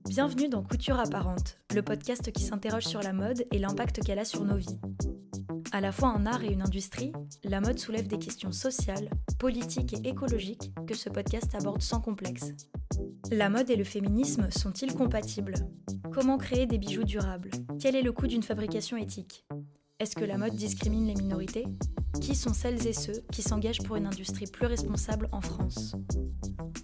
Bienvenue dans Couture apparente, le podcast qui s'interroge sur la mode et l'impact qu'elle a sur nos vies. À la fois un art et une industrie, la mode soulève des questions sociales, politiques et écologiques que ce podcast aborde sans complexe. La mode et le féminisme sont-ils compatibles ? Comment créer des bijoux durables ? Quel est le coût d'une fabrication éthique ? Est-ce que la mode discrimine les minorités ? Qui sont celles et ceux qui s'engagent pour une industrie plus responsable en France ?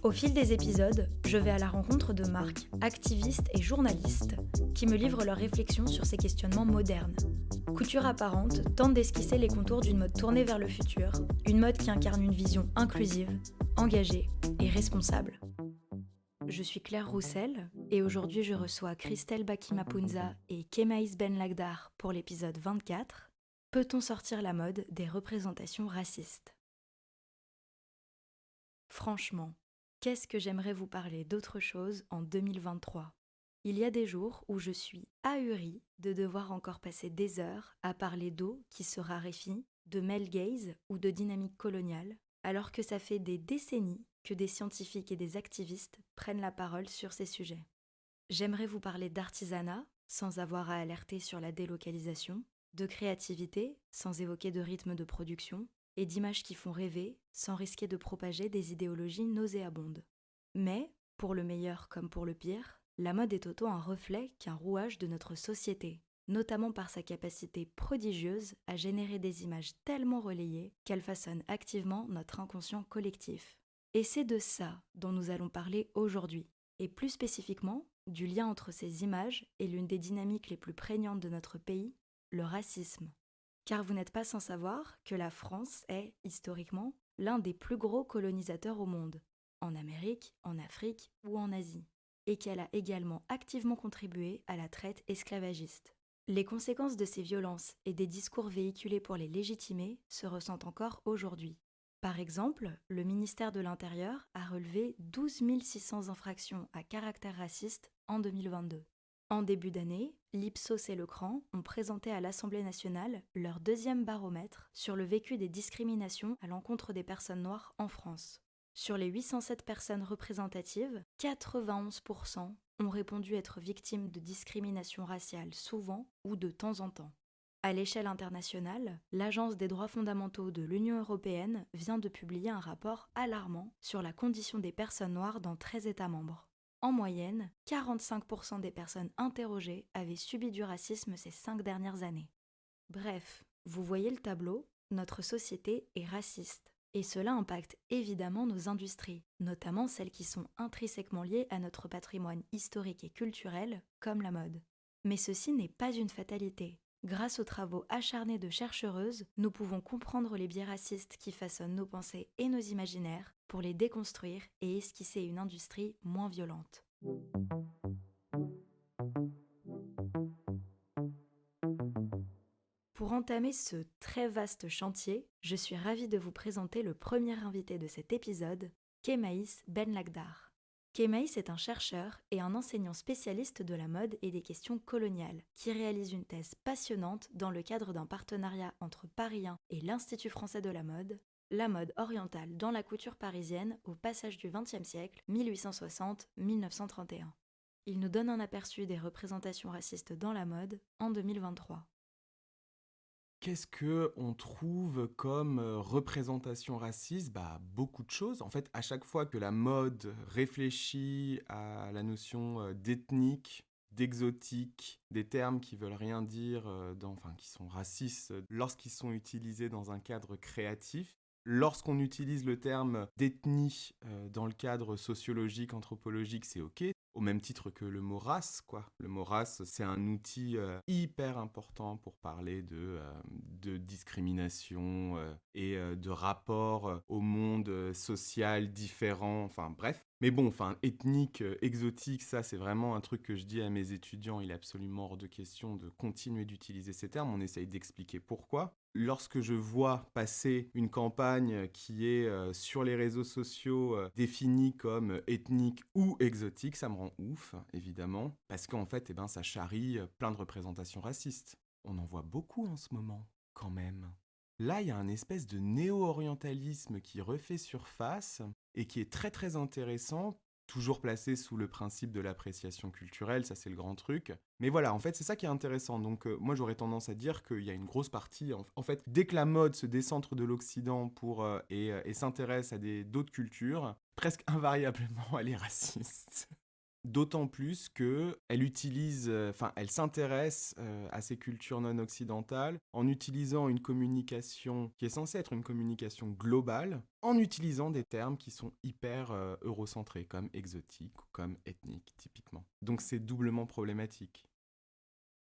Au fil des épisodes, je vais à la rencontre de marques, activistes et journalistes qui me livrent leurs réflexions sur ces questionnements modernes. Couture apparente tente d'esquisser les contours d'une mode tournée vers le futur, une mode qui incarne une vision inclusive, engagée et responsable. Je suis Claire Roussel et aujourd'hui je reçois Christelle Baki-Mapunza et Kemaïs Benlagdar pour l'épisode 24 « Peut-on sortir la mode des représentations racistes ?» Franchement, qu'est-ce que j'aimerais vous parler d'autre chose en 2023 ? Il y a des jours où je suis ahurie de devoir encore passer des heures à parler d'eau qui se raréfie, de male gaze ou de dynamique coloniale, alors que ça fait des décennies que des scientifiques et des activistes prennent la parole sur ces sujets. J'aimerais vous parler d'artisanat, sans avoir à alerter sur la délocalisation, de créativité, sans évoquer de rythme de production, et d'images qui font rêver, sans risquer de propager des idéologies nauséabondes. Mais, pour le meilleur comme pour le pire, la mode est autant un reflet qu'un rouage de notre société, notamment par sa capacité prodigieuse à générer des images tellement relayées qu'elles façonnent activement notre inconscient collectif. Et c'est de ça dont nous allons parler aujourd'hui, et plus spécifiquement du lien entre ces images et l'une des dynamiques les plus prégnantes de notre pays, le racisme. Car vous n'êtes pas sans savoir que la France est, historiquement, l'un des plus gros colonisateurs au monde, en Amérique, en Afrique ou en Asie, et qu'elle a également activement contribué à la traite esclavagiste. Les conséquences de ces violences et des discours véhiculés pour les légitimer se ressentent encore aujourd'hui. Par exemple, le ministère de l'Intérieur a relevé 12 600 infractions à caractère raciste en 2022. En début d'année, l'Ipsos et le CRAN ont présenté à l'Assemblée nationale leur deuxième baromètre sur le vécu des discriminations à l'encontre des personnes noires en France. Sur les 807 personnes représentatives, 91% ont répondu être victimes de discrimination raciale souvent ou de temps en temps. À l'échelle internationale, l'Agence des droits fondamentaux de l'Union européenne vient de publier un rapport alarmant sur la condition des personnes noires dans 13 États membres. En moyenne, 45% des personnes interrogées avaient subi du racisme ces 5 dernières années. Bref, vous voyez le tableau, notre société est raciste. Et cela impacte évidemment nos industries, notamment celles qui sont intrinsèquement liées à notre patrimoine historique et culturel, comme la mode. Mais ceci n'est pas une fatalité. Grâce aux travaux acharnés de chercheuses, nous pouvons comprendre les biais racistes qui façonnent nos pensées et nos imaginaires pour les déconstruire et esquisser une industrie moins violente. Pour entamer ce très vaste chantier, je suis ravie de vous présenter le premier invité de cet épisode, Kemaïs Benlagdar. Kemaïs est un chercheur et un enseignant spécialiste de la mode et des questions coloniales, qui réalise une thèse passionnante dans le cadre d'un partenariat entre Paris 1 et l'Institut français de la mode orientale dans la couture parisienne au passage du XXe siècle, 1860-1931. Il nous donne un aperçu des représentations racistes dans la mode en 2023. Qu'est-ce qu'on trouve comme représentation raciste ? Beaucoup de choses. En fait, à chaque fois que la mode réfléchit à la notion d'ethnique, d'exotique, des termes qui veulent rien dire, qui sont racistes lorsqu'ils sont utilisés dans un cadre créatif, lorsqu'on utilise le terme d'ethnie dans le cadre sociologique, anthropologique, c'est OK. Au même titre que le mot race, quoi. Le mot race, c'est un outil hyper important pour parler de discrimination et de rapport au monde social différent, enfin bref. Mais bon, ethnique, exotique, ça c'est vraiment un truc que je dis à mes étudiants, il est absolument hors de question de continuer d'utiliser ces termes, on essaye d'expliquer pourquoi. Lorsque je vois passer une campagne qui est sur les réseaux sociaux définie comme ethnique ou exotique, ça me rend ouf, évidemment, parce qu'en fait, ça charrie plein de représentations racistes. On en voit beaucoup en ce moment, quand même. Là, il y a un espèce de néo-orientalisme qui refait surface et qui est très très intéressant, toujours placé sous le principe de l'appréciation culturelle, ça c'est le grand truc. Mais voilà, en fait, c'est ça qui est intéressant. Donc moi, j'aurais tendance à dire qu'il y a une grosse partie, en fait, dès que la mode se décentre de l'Occident et s'intéresse à d'autres cultures, presque invariablement, elle est raciste. D'autant plus que elle s'intéresse à ces cultures non occidentales en utilisant une communication qui est censée être une communication globale, en utilisant des termes qui sont hyper eurocentrés, comme exotique ou comme ethnique, typiquement. Donc c'est doublement problématique.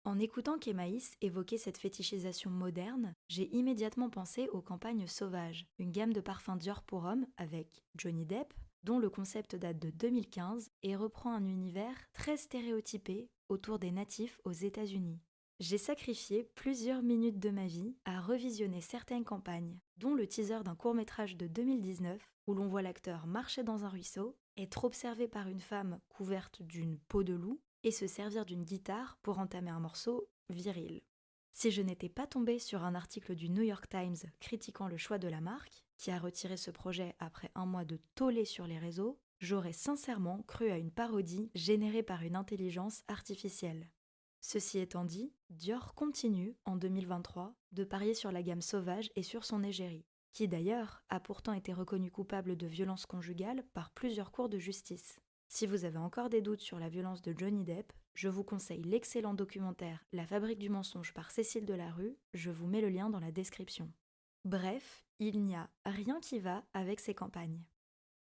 En écoutant Kémaïs évoquer cette fétichisation moderne, j'ai immédiatement pensé aux campagnes Sauvage, une gamme de parfums Dior pour hommes avec Johnny Depp, dont le concept date de 2015 et reprend un univers très stéréotypé autour des natifs aux États-Unis. J'ai sacrifié plusieurs minutes de ma vie à revisionner certaines campagnes, dont le teaser d'un court-métrage de 2019 où l'on voit l'acteur marcher dans un ruisseau, être observé par une femme couverte d'une peau de loup et se servir d'une guitare pour entamer un morceau viril. Si je n'étais pas tombée sur un article du New York Times critiquant le choix de la marque, qui a retiré ce projet après un mois de tollé sur les réseaux, j'aurais sincèrement cru à une parodie générée par une intelligence artificielle. Ceci étant dit, Dior continue, en 2023, de parier sur la gamme Sauvage et sur son égérie, qui d'ailleurs a pourtant été reconnue coupable de violences conjugales par plusieurs cours de justice. Si vous avez encore des doutes sur la violence de Johnny Depp, je vous conseille l'excellent documentaire La fabrique du mensonge par Cécile Delarue, je vous mets le lien dans la description. Bref, il n'y a rien qui va avec ces campagnes.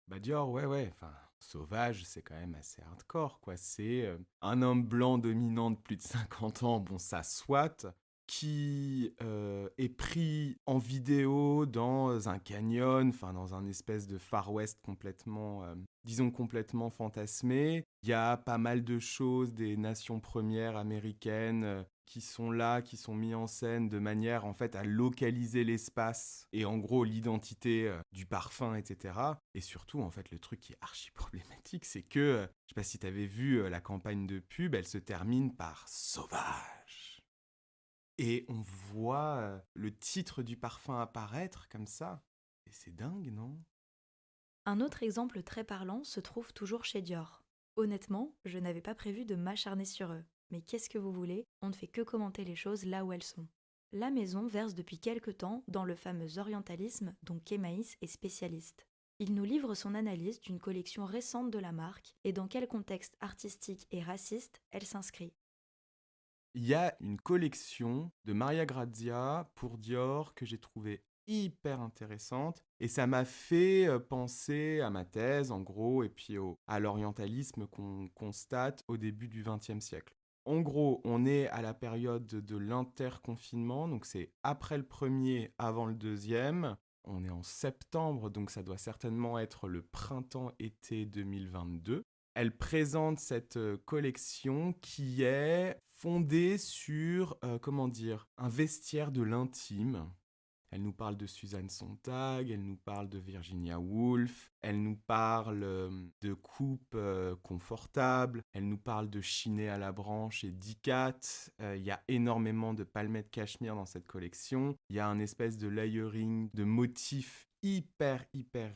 Bah Dior, ouais, enfin, sauvage, c'est quand même assez hardcore, quoi. C'est un homme blanc dominant de plus de 50 ans, bon, ça soit, qui est pris en vidéo dans un canyon, enfin, dans un espèce de Far West complètement, disons, complètement fantasmé. Il y a pas mal de choses des nations premières américaines qui sont là, qui sont mis en scène de manière en fait à localiser l'espace et en gros l'identité du parfum, etc. Et surtout, en fait, le truc qui est archi problématique, c'est que, je sais pas si t'avais vu la campagne de pub, elle se termine par sauvage. Et on voit le titre du parfum apparaître comme ça. Et c'est dingue, non? Un autre exemple très parlant se trouve toujours chez Dior. Honnêtement, je n'avais pas prévu de m'acharner sur eux. Mais qu'est-ce que vous voulez, on ne fait que commenter les choses là où elles sont. La maison verse depuis quelque temps dans le fameux orientalisme dont Kémaïs est spécialiste. Il nous livre son analyse d'une collection récente de la marque et dans quel contexte artistique et raciste elle s'inscrit. Il y a une collection de Maria Grazia pour Dior que j'ai trouvée hyper intéressante et ça m'a fait penser à ma thèse en gros et puis à l'orientalisme qu'on constate au début du XXe siècle. En gros, on est à la période de l'interconfinement, donc c'est après le premier, avant le deuxième. On est en septembre, donc ça doit certainement être le printemps-été 2022. Elle présente cette collection qui est fondée sur, comment dire, un vestiaire de l'intime. Elle nous parle de Suzanne Sontag, elle nous parle de Virginia Woolf, elle nous parle de coupes confortables, elle nous parle de chiné à la branche et d'icat. Il y a énormément de palmettes cachemire dans cette collection. Il y a un espèce de layering de motifs hyper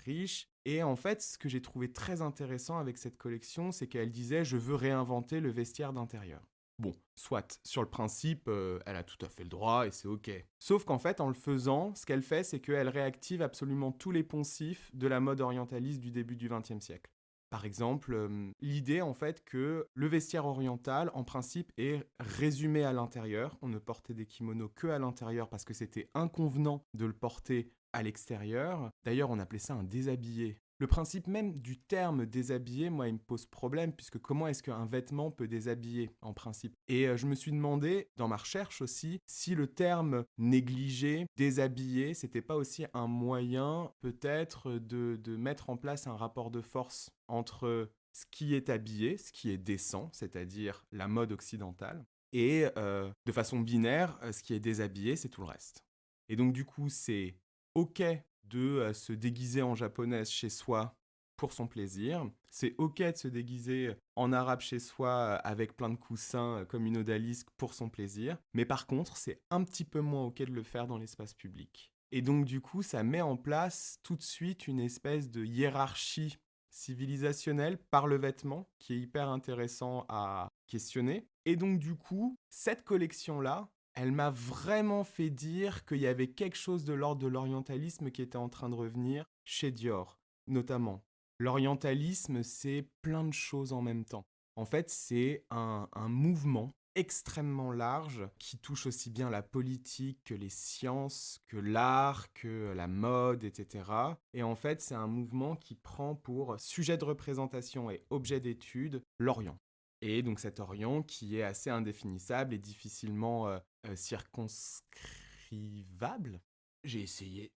riche. Et en fait, ce que j'ai trouvé très intéressant avec cette collection, c'est qu'elle disait « Je veux réinventer le vestiaire d'intérieur ». Bon, soit, sur le principe, elle a tout à fait le droit et c'est ok. Sauf qu'en fait, en le faisant, ce qu'elle fait, c'est qu'elle réactive absolument tous les poncifs de la mode orientaliste du début du XXe siècle. Par exemple, l'idée en fait que le vestiaire oriental, en principe, est résumé à l'intérieur. On ne portait des kimonos que à l'intérieur parce que c'était inconvenant de le porter à l'extérieur. D'ailleurs, on appelait ça un déshabillé. Le principe même du terme déshabillé, moi, il me pose problème, puisque comment est-ce qu'un vêtement peut déshabiller, en principe? Et je me suis demandé, dans ma recherche aussi, si le terme négligé, déshabillé, c'était pas aussi un moyen, peut-être, de mettre en place un rapport de force entre ce qui est habillé, ce qui est décent, c'est-à-dire la mode occidentale, et de façon binaire, ce qui est déshabillé, c'est tout le reste. Et donc, du coup, c'est ok de se déguiser en japonaise chez soi pour son plaisir. C'est ok de se déguiser en arabe chez soi avec plein de coussins comme une odalisque pour son plaisir. Mais par contre, c'est un petit peu moins ok de le faire dans l'espace public. Et donc du coup, ça met en place tout de suite une espèce de hiérarchie civilisationnelle par le vêtement qui est hyper intéressant à questionner. Et donc du coup, cette collection-là, elle m'a vraiment fait dire qu'il y avait quelque chose de l'ordre de l'orientalisme qui était en train de revenir chez Dior, notamment. L'orientalisme, c'est plein de choses en même temps. En fait, c'est un mouvement extrêmement large qui touche aussi bien la politique que les sciences, que l'art, que la mode, etc. Et en fait, c'est un mouvement qui prend pour sujet de représentation et objet d'étude l'Orient. Et donc cet Orient qui est assez indéfinissable et difficilement circonscrivable. J'ai essayé.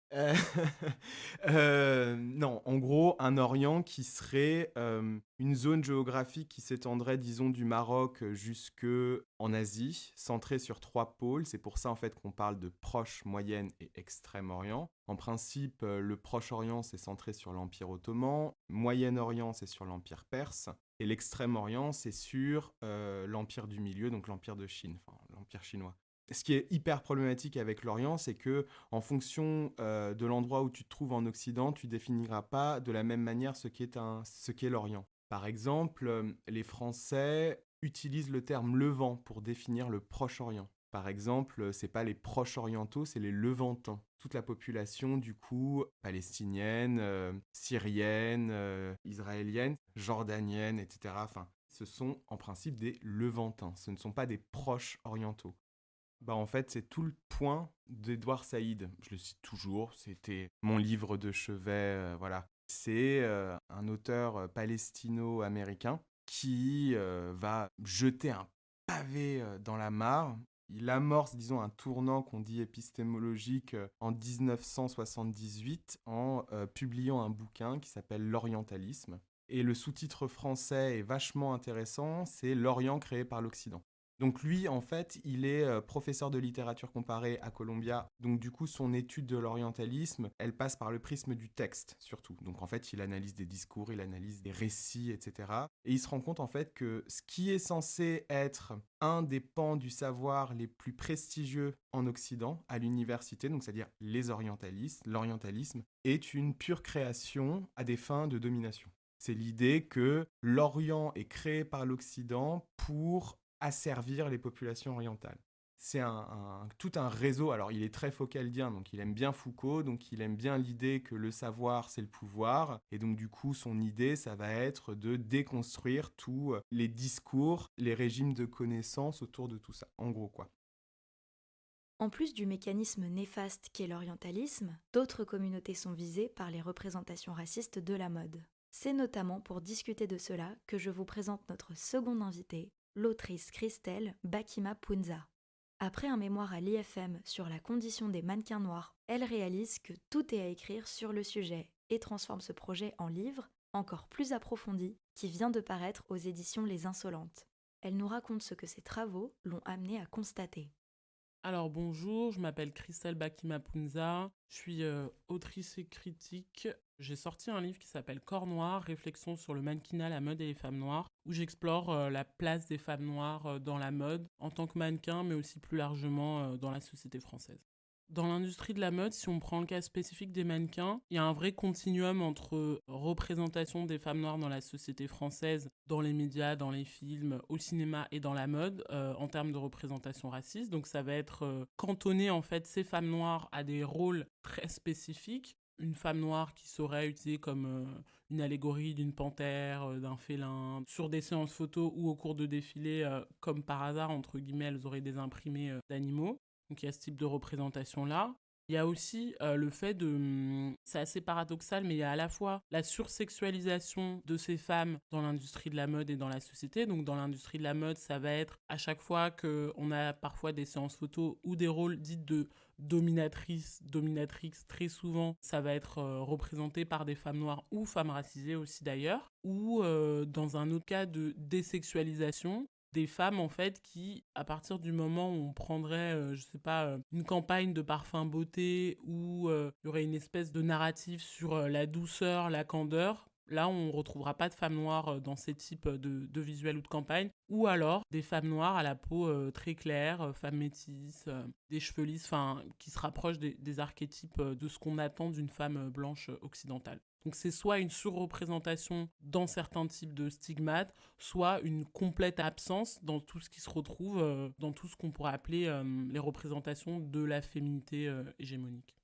Non, en gros, un Orient qui serait une zone géographique qui s'étendrait, disons, du Maroc jusque en Asie, centrée sur 3 pôles. C'est pour ça, en fait, qu'on parle de Proche, Moyenne et Extrême-Orient. En principe, le Proche-Orient, c'est centré sur l'Empire ottoman. Moyen-Orient, c'est sur l'Empire perse. Et l'Extrême-Orient, c'est sur l'Empire du Milieu, donc l'Empire de Chine, enfin l'Empire chinois. Ce qui est hyper problématique avec l'Orient, c'est que en fonction de l'endroit où tu te trouves en Occident, tu définiras pas de la même manière ce qu'est l'Orient. Par exemple, les Français utilisent le terme Levant pour définir le Proche-Orient. Par exemple, c'est pas les proches orientaux, c'est les Levantins. Toute la population, du coup, palestinienne, syrienne, israélienne, jordanienne, etc. Enfin, ce sont en principe des Levantins. Ce ne sont pas des proches orientaux. Bah en fait, c'est tout le point d'Edouard Saïd. Je le cite toujours, c'était mon livre de chevet, voilà. C'est un auteur palestino-américain qui va jeter un pavé dans la mare. Il amorce, disons, un tournant qu'on dit épistémologique en 1978 en publiant un bouquin qui s'appelle L'Orientalisme. Et le sous-titre français est vachement intéressant, c'est L'Orient créé par l'Occident. Donc lui, en fait, il est professeur de littérature comparée à Columbia. Donc du coup, son étude de l'orientalisme, elle passe par le prisme du texte, surtout. Donc en fait, il analyse des discours, il analyse des récits, etc. Et il se rend compte, en fait, que ce qui est censé être un des pans du savoir les plus prestigieux en Occident, à l'université, donc c'est-à-dire les orientalistes, l'orientalisme, est une pure création à des fins de domination. C'est l'idée que l'Orient est créé par l'Occident pour asservir les populations orientales. C'est tout un réseau, alors il est très foucaldien, donc il aime bien Foucault, donc il aime bien l'idée que le savoir c'est le pouvoir, et donc du coup son idée ça va être de déconstruire tous les discours, les régimes de connaissances autour de tout ça, en gros quoi. En plus du mécanisme néfaste qu'est l'orientalisme, d'autres communautés sont visées par les représentations racistes de la mode. C'est notamment pour discuter de cela que je vous présente notre seconde invitée, l'autrice Christelle Bakima-Punza. Après un mémoire à l'IFM sur la condition des mannequins noirs, elle réalise que tout est à écrire sur le sujet et transforme ce projet en livre encore plus approfondi qui vient de paraître aux éditions Les Insolentes. Elle nous raconte ce que ses travaux l'ont amenée à constater. Alors bonjour, je m'appelle Christelle Bakima-Punza, je suis autrice et critique. J'ai sorti un livre qui s'appelle Corps noir, réflexion sur le mannequinat, la mode et les femmes noires, où j'explore la place des femmes noires dans la mode, en tant que mannequin, mais aussi plus largement dans la société française. Dans l'industrie de la mode, si on prend le cas spécifique des mannequins, il y a un vrai continuum entre représentation des femmes noires dans la société française, dans les médias, dans les films, au cinéma et dans la mode, en termes de représentation raciste. Donc ça va être cantonner en fait ces femmes noires à des rôles très spécifiques. Une femme noire qui serait utilisée comme une allégorie d'une panthère, d'un félin, sur des séances photos ou au cours de défilés, comme par hasard, entre guillemets, elles auraient des imprimés d'animaux. Donc il y a ce type de représentation-là. Il y a aussi le fait de... C'est assez paradoxal, mais il y a à la fois la sursexualisation de ces femmes dans l'industrie de la mode et dans la société. Donc dans l'industrie de la mode, ça va être à chaque fois qu'on a parfois des séances photos ou des rôles dits de dominatrix, très souvent, ça va être représenté par des femmes noires ou femmes racisées aussi d'ailleurs. Ou dans un autre cas de désexualisation, des femmes en fait qui, à partir du moment où on prendrait, je sais pas, une campagne de parfum beauté où il y aurait une espèce de narratif sur la douceur, la candeur, Là, on ne retrouvera pas de femmes noires dans ces types de visuels ou de campagnes. Ou alors des femmes noires à la peau très claire, femmes métisses, des cheveux lisses, qui se rapprochent des archétypes de ce qu'on attend d'une femme blanche occidentale. Donc c'est soit une surreprésentation dans certains types de stigmates, soit une complète absence dans tout ce qui se retrouve, dans tout ce qu'on pourrait appeler les représentations de la féminité hégémonique.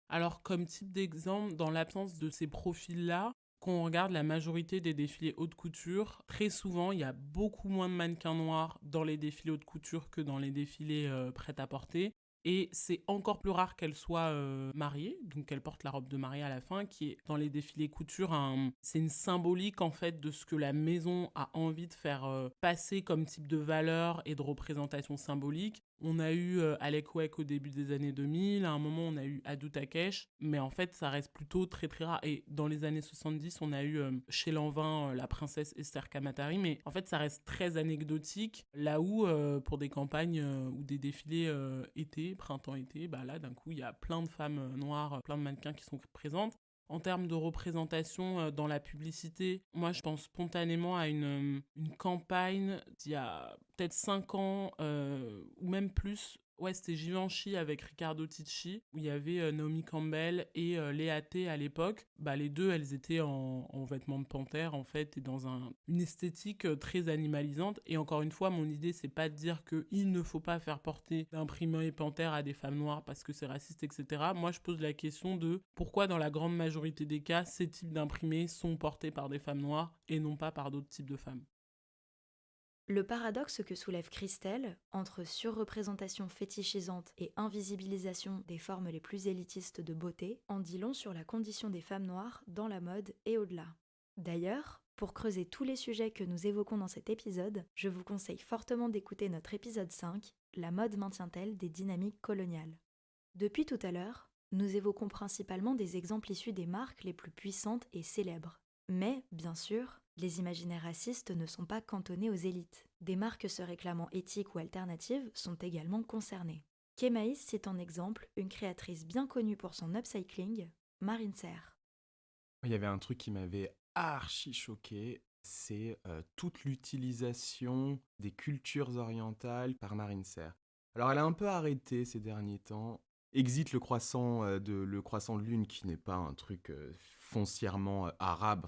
Alors, comme type d'exemple, dans l'absence de ces profils-là, quand on regarde la majorité des défilés haute couture, très souvent, il y a beaucoup moins de mannequins noirs dans les défilés haute couture que dans les défilés prêt-à-porter. Et c'est encore plus rare qu'elle soit mariée, donc qu'elle porte la robe de mariée à la fin, qui est dans les défilés couture, c'est une symbolique en fait de ce que la maison a envie de faire passer comme type de valeur et de représentation symbolique. On a eu Alec Wek au début des années 2000, à un moment on a eu Adu Takesh, mais en fait ça reste plutôt très très rare. Et dans les années 70, on a eu chez Lanvin la princesse Esther Kamatari, mais en fait ça reste très anecdotique, là où pour des campagnes ou des défilés été, printemps-été, là d'un coup il y a plein de femmes noires, plein de mannequins qui sont présentes. En termes de représentation dans la publicité, moi je pense spontanément à une campagne d'il y a peut-être 5 ans ou même plus. Ouais, c'était Givenchy avec Riccardo Tisci, où il y avait Naomi Campbell et Léa T à l'époque. Les deux, elles étaient en vêtements de panthère, en fait, et dans une esthétique très animalisante. Et encore une fois, mon idée, c'est pas de dire qu'il ne faut pas faire porter d'imprimés panthère à des femmes noires parce que c'est raciste, etc. Moi, je pose la question de pourquoi, dans la grande majorité des cas, ces types d'imprimés sont portés par des femmes noires et non pas par d'autres types de femmes. Le paradoxe que soulève Christelle, entre surreprésentation fétichisante et invisibilisation des formes les plus élitistes de beauté, en dit long sur la condition des femmes noires dans la mode et au-delà. D'ailleurs, pour creuser tous les sujets que nous évoquons dans cet épisode, je vous conseille fortement d'écouter notre épisode 5, La mode maintient-elle des dynamiques coloniales ? Depuis tout à l'heure, nous évoquons principalement des exemples issus des marques les plus puissantes et célèbres. Mais, bien sûr, les imaginaires racistes ne sont pas cantonnés aux élites. Des marques se réclamant éthiques ou alternatives sont également concernées. Kemaïs cite en exemple une créatrice bien connue pour son upcycling, Marine Serre. Il y avait un truc qui m'avait archi choqué, c'est toute l'utilisation des cultures orientales par Marine Serre. Alors elle a un peu arrêté ces derniers temps. Exit le croissant de lune qui n'est pas un truc foncièrement arabe,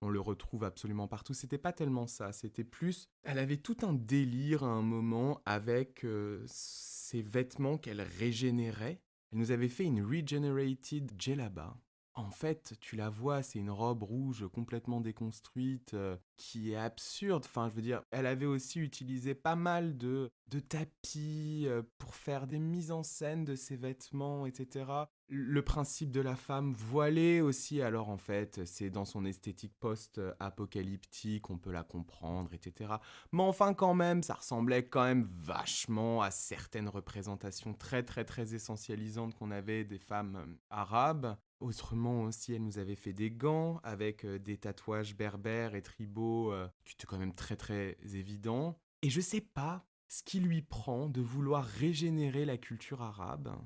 on le retrouve absolument partout. C'était pas tellement ça, c'était plus... Elle avait tout un délire à un moment avec ses vêtements qu'elle régénérait. Elle nous avait fait une regenerated djellaba. En fait, tu la vois, c'est une robe rouge complètement déconstruite qui est absurde. Je veux dire, elle avait aussi utilisé pas mal de tapis pour faire des mises en scène de ses vêtements, etc. Le principe de la femme voilée aussi, alors en fait, c'est dans son esthétique post-apocalyptique, on peut la comprendre, etc. Mais enfin, quand même, ça ressemblait quand même vachement à certaines représentations très, très, très essentialisantes qu'on avait des femmes arabes. Autrement aussi, elle nous avait fait des gants avec des tatouages berbères et tribaux qui étaient quand même très très évidents. Et je sais pas ce qui lui prend de vouloir régénérer la culture arabe.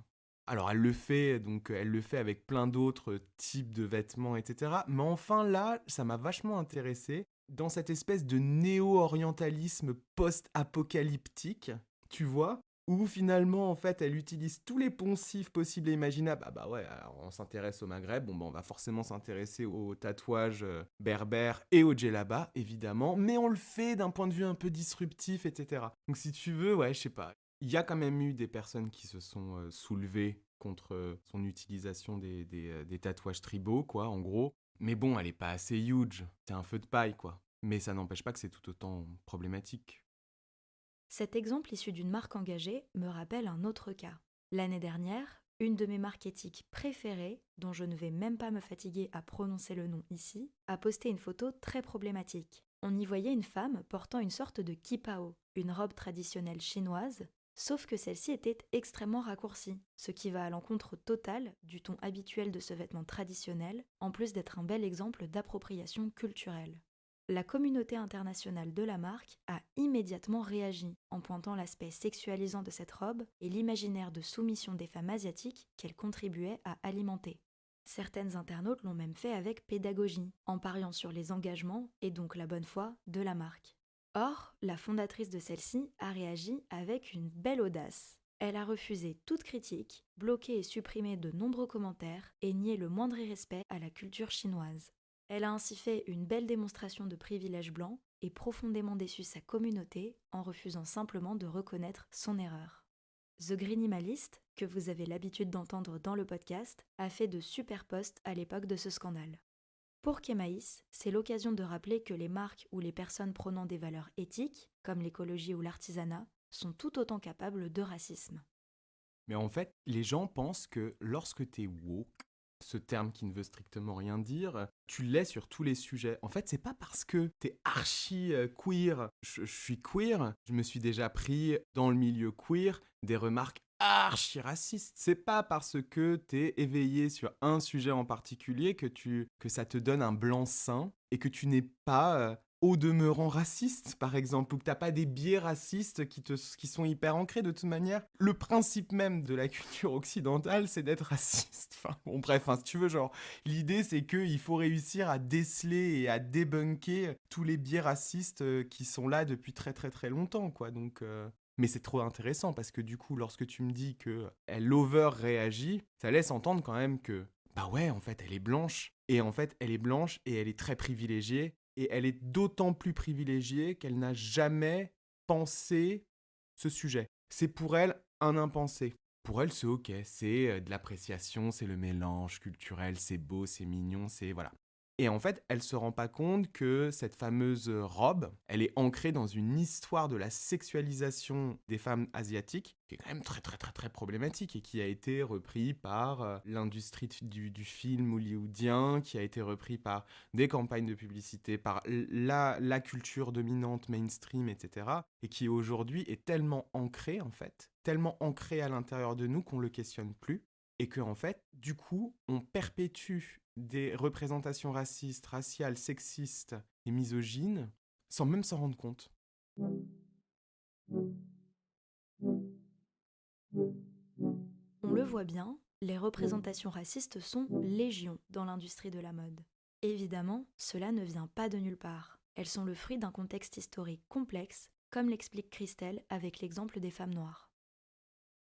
Alors elle le fait, donc elle le fait avec plein d'autres types de vêtements, etc. Mais enfin là, ça m'a vachement intéressé dans cette espèce de néo-orientalisme post-apocalyptique, tu vois, où finalement, en fait, elle utilise tous les poncifs possibles et imaginables. Ah bah ouais, alors on s'intéresse au Maghreb, on va forcément s'intéresser aux tatouages berbères et au djellaba, évidemment, mais on le fait d'un point de vue un peu disruptif, etc. Donc si tu veux, ouais, je sais pas. Il y a quand même eu des personnes qui se sont soulevées contre son utilisation des tatouages tribaux, quoi, en gros. Mais bon, elle est pas assez huge, c'est un feu de paille, quoi. Mais ça n'empêche pas que c'est tout autant problématique. Cet exemple issu d'une marque engagée me rappelle un autre cas. L'année dernière, une de mes marques éthiques préférées, dont je ne vais même pas me fatiguer à prononcer le nom ici, a posté une photo très problématique. On y voyait une femme portant une sorte de kipao, une robe traditionnelle chinoise, sauf que celle-ci était extrêmement raccourcie, ce qui va à l'encontre totale du ton habituel de ce vêtement traditionnel, en plus d'être un bel exemple d'appropriation culturelle. La communauté internationale de la marque a immédiatement réagi en pointant l'aspect sexualisant de cette robe et l'imaginaire de soumission des femmes asiatiques qu'elle contribuait à alimenter. Certaines internautes l'ont même fait avec pédagogie, en pariant sur les engagements et donc la bonne foi de la marque. Or, la fondatrice de celle-ci a réagi avec une belle audace. Elle a refusé toute critique, bloqué et supprimé de nombreux commentaires et nié le moindre irrespect à la culture chinoise. Elle a ainsi fait une belle démonstration de privilège blanc et profondément déçu sa communauté en refusant simplement de reconnaître son erreur. The Greenimalist, que vous avez l'habitude d'entendre dans le podcast, a fait de super posts à l'époque de ce scandale. Pour Kemaïs, c'est l'occasion de rappeler que les marques ou les personnes prônant des valeurs éthiques, comme l'écologie ou l'artisanat, sont tout autant capables de racisme. Mais en fait, les gens pensent que lorsque t'es woke, ce terme qui ne veut strictement rien dire, tu l'es sur tous les sujets. En fait, c'est pas parce que t'es archi queer. Je suis queer, je me suis déjà pris dans le milieu queer des remarques archi racistes. C'est pas parce que t'es éveillé sur un sujet en particulier que ça te donne un blanc-seing et que tu n'es pas au demeurant raciste, par exemple, ou que t'as pas des biais racistes qui sont hyper ancrés de toute manière. Le principe même de la culture occidentale, c'est d'être raciste. Enfin, bon, bref, si tu veux, genre, l'idée, c'est qu'il faut réussir à déceler et à débunker tous les biais racistes qui sont là depuis très très très longtemps, quoi. Donc, mais c'est trop intéressant parce que du coup, lorsque tu me dis qu'elle over-réagit, ça laisse entendre quand même que, bah ouais, en fait, elle est blanche. Et en fait, elle est blanche et elle est très privilégiée. Et elle est d'autant plus privilégiée qu'elle n'a jamais pensé ce sujet. C'est pour elle un impensé. Pour elle, c'est ok, c'est de l'appréciation, c'est le mélange culturel, c'est beau, c'est mignon, c'est voilà. Et en fait, elle se rend pas compte que cette fameuse robe, elle est ancrée dans une histoire de la sexualisation des femmes asiatiques, qui est quand même très très très très problématique et qui a été repris par l'industrie du film hollywoodien, qui a été repris par des campagnes de publicité, par la culture dominante mainstream, etc. Et qui aujourd'hui est tellement ancrée en fait, tellement ancrée à l'intérieur de nous qu'on le questionne plus. Et que en fait, du coup, on perpétue des représentations racistes, raciales, sexistes et misogynes sans même s'en rendre compte. On le voit bien, les représentations racistes sont légion dans l'industrie de la mode. Évidemment, cela ne vient pas de nulle part. Elles sont le fruit d'un contexte historique complexe, comme l'explique Christelle avec l'exemple des femmes noires.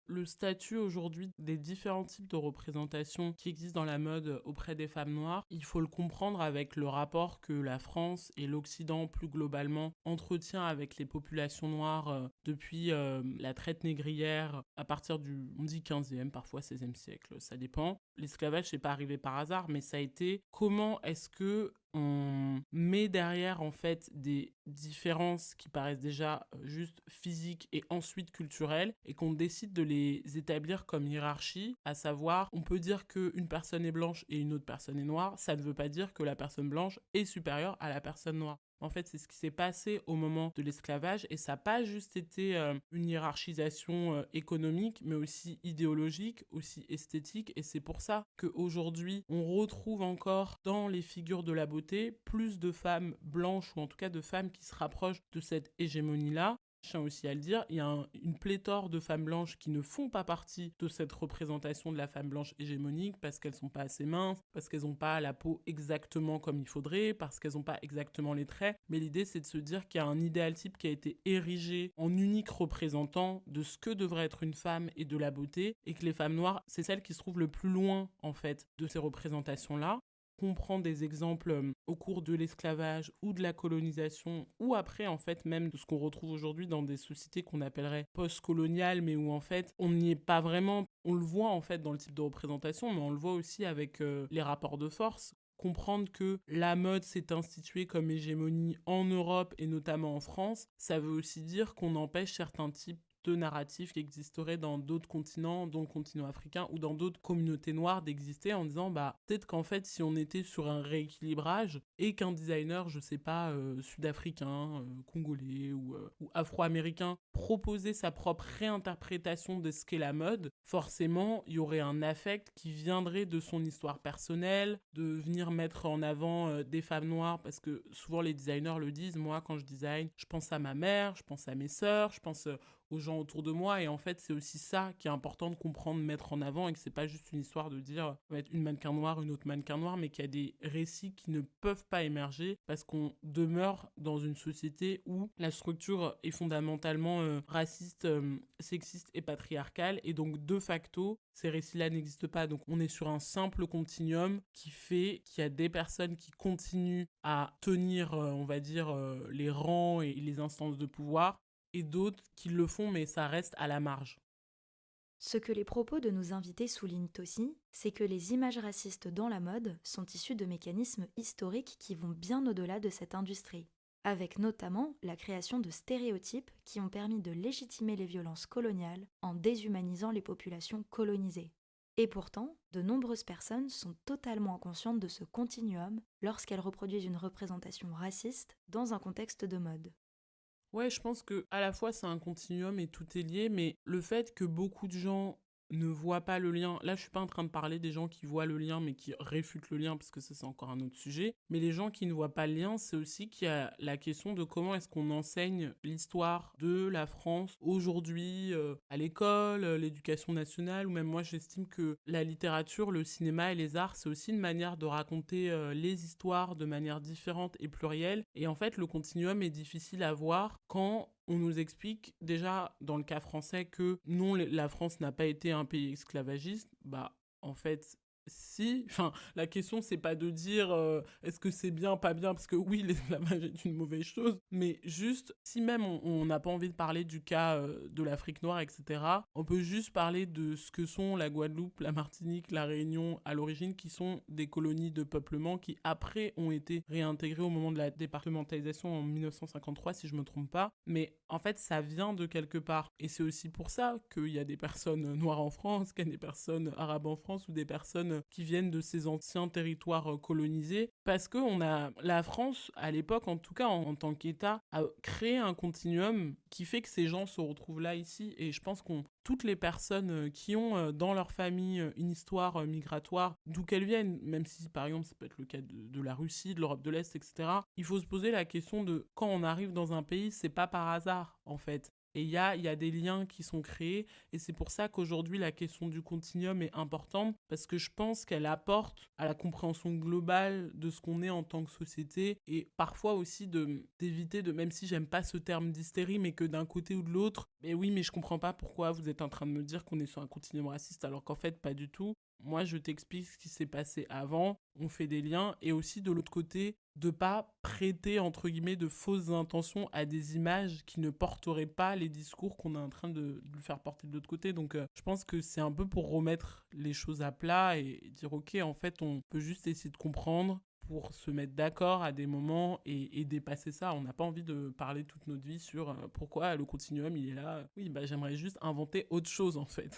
Le statut aujourd'hui des différents types de représentations qui existent dans la mode auprès des femmes noires, il faut le comprendre avec le rapport que la France et l'Occident plus globalement entretient avec les populations noires depuis la traite négrière à partir du, on dit 15e, parfois 16e siècle, ça dépend. L'esclavage n'est pas arrivé par hasard, mais ça a été comment est-ce que on met derrière en fait des différences qui paraissent déjà juste physiques et ensuite culturelles et qu'on décide de les établir comme hiérarchie, à savoir on peut dire qu'une personne est blanche et une autre personne est noire, ça ne veut pas dire que la personne blanche est supérieure à la personne noire. En fait, c'est ce qui s'est passé au moment de l'esclavage et ça n'a pas juste été une hiérarchisation économique, mais aussi idéologique, aussi esthétique. Et c'est pour ça qu'aujourd'hui, on retrouve encore dans les figures de la beauté plus de femmes blanches ou en tout cas de femmes qui se rapprochent de cette hégémonie-là. Je tiens aussi à le dire, il y a une pléthore de femmes blanches qui ne font pas partie de cette représentation de la femme blanche hégémonique parce qu'elles sont pas assez minces, parce qu'elles n'ont pas la peau exactement comme il faudrait, parce qu'elles n'ont pas exactement les traits. Mais l'idée, c'est de se dire qu'il y a un idéal type qui a été érigé en unique représentant de ce que devrait être une femme et de la beauté, et que les femmes noires, c'est celles qui se trouvent le plus loin, en fait, de ces représentations-là. On prend des exemples au cours de l'esclavage ou de la colonisation ou après en fait même de ce qu'on retrouve aujourd'hui dans des sociétés qu'on appellerait post-coloniales mais où en fait on n'y est pas vraiment, on le voit en fait dans le type de représentation mais on le voit aussi avec les rapports de force. Comprendre que la mode s'est instituée comme hégémonie en Europe et notamment en France, ça veut aussi dire qu'on empêche certains types de narratifs qui existeraient dans d'autres continents, dont le continent africain ou dans d'autres communautés noires d'exister en disant bah peut-être qu'en fait si on était sur un rééquilibrage et qu'un designer, je sais pas, sud-africain, congolais ou afro-américain proposait sa propre réinterprétation de ce qu'est la mode, forcément il y aurait un affect qui viendrait de son histoire personnelle, de venir mettre en avant des femmes noires parce que souvent les designers le disent, moi quand je design, je pense à ma mère, je pense à mes sœurs, je pense aux gens autour de moi. Et en fait, c'est aussi ça qui est important de comprendre, mettre en avant, et que c'est pas juste une histoire de dire on va être une mannequin noire, une autre mannequin noir, mais qu'il y a des récits qui ne peuvent pas émerger parce qu'on demeure dans une société où la structure est fondamentalement raciste, sexiste et patriarcale. Et donc, de facto, ces récits-là n'existent pas. Donc, on est sur un simple continuum qui fait qu'il y a des personnes qui continuent à tenir, on va dire, les rangs et les instances de pouvoir, et d'autres qui le font, mais ça reste à la marge. Ce que les propos de nos invités soulignent aussi, c'est que les images racistes dans la mode sont issues de mécanismes historiques qui vont bien au-delà de cette industrie, avec notamment la création de stéréotypes qui ont permis de légitimer les violences coloniales en déshumanisant les populations colonisées. Et pourtant, de nombreuses personnes sont totalement inconscientes de ce continuum lorsqu'elles reproduisent une représentation raciste dans un contexte de mode. Ouais, je pense que à la fois c'est un continuum et tout est lié, mais le fait que beaucoup de gens ne voient pas le lien, là je suis pas en train de parler des gens qui voient le lien mais qui réfutent le lien, parce que ça c'est encore un autre sujet, mais les gens qui ne voient pas le lien, c'est aussi qu'il y a la question de comment est-ce qu'on enseigne l'histoire de la France aujourd'hui à l'école, l'éducation nationale, ou même moi j'estime que la littérature, le cinéma et les arts, c'est aussi une manière de raconter les histoires de manière différente et plurielle. Et en fait, le continuum est difficile à voir quand on nous explique déjà dans le cas français que non, la France n'a pas été un pays esclavagiste. Bah en fait, si, enfin, la question c'est pas de dire est-ce que c'est bien, pas bien, parce que oui, l'esclavage est une mauvaise chose, mais juste, si même on n'a pas envie de parler du cas de l'Afrique noire, etc., on peut juste parler de ce que sont la Guadeloupe, la Martinique, la Réunion à l'origine, qui sont des colonies de peuplement qui après ont été réintégrées au moment de la départementalisation en 1953, si je me trompe pas, mais en fait ça vient de quelque part, et c'est aussi pour ça qu'il y a des personnes noires en France, qu'il y a des personnes arabes en France, ou des personnes qui viennent de ces anciens territoires colonisés, parce que la France, à l'époque, en tout cas en tant qu'État, a créé un continuum qui fait que ces gens se retrouvent là, ici. Et je pense qu'on toutes les personnes qui ont dans leur famille une histoire migratoire, d'où qu'elles viennent, même si par exemple ça peut être le cas de la Russie, de l'Europe de l'Est, etc., il faut se poser la question de quand on arrive dans un pays, c'est pas par hasard en fait. Et il y a des liens qui sont créés, et c'est pour ça qu'aujourd'hui la question du continuum est importante, parce que je pense qu'elle apporte à la compréhension globale de ce qu'on est en tant que société, et parfois aussi d'éviter de, même si j'aime pas ce terme d'hystérie, mais que d'un côté ou de l'autre, mais oui, mais je comprends pas pourquoi vous êtes en train de me dire qu'on est sur un continuum raciste, alors qu'en fait pas du tout. Moi, je t'explique ce qui s'est passé avant, on fait des liens, et aussi de l'autre côté, de pas prêter, entre guillemets, de fausses intentions à des images qui ne porteraient pas les discours qu'on est en train de lui faire porter de l'autre côté. Donc, je pense que c'est un peu pour remettre les choses à plat et dire, ok, en fait, on peut juste essayer de comprendre pour se mettre d'accord à des moments et dépasser ça. On n'a pas envie de parler toute notre vie sur pourquoi le continuum, il est là. Oui, bah, j'aimerais juste inventer autre chose, en fait.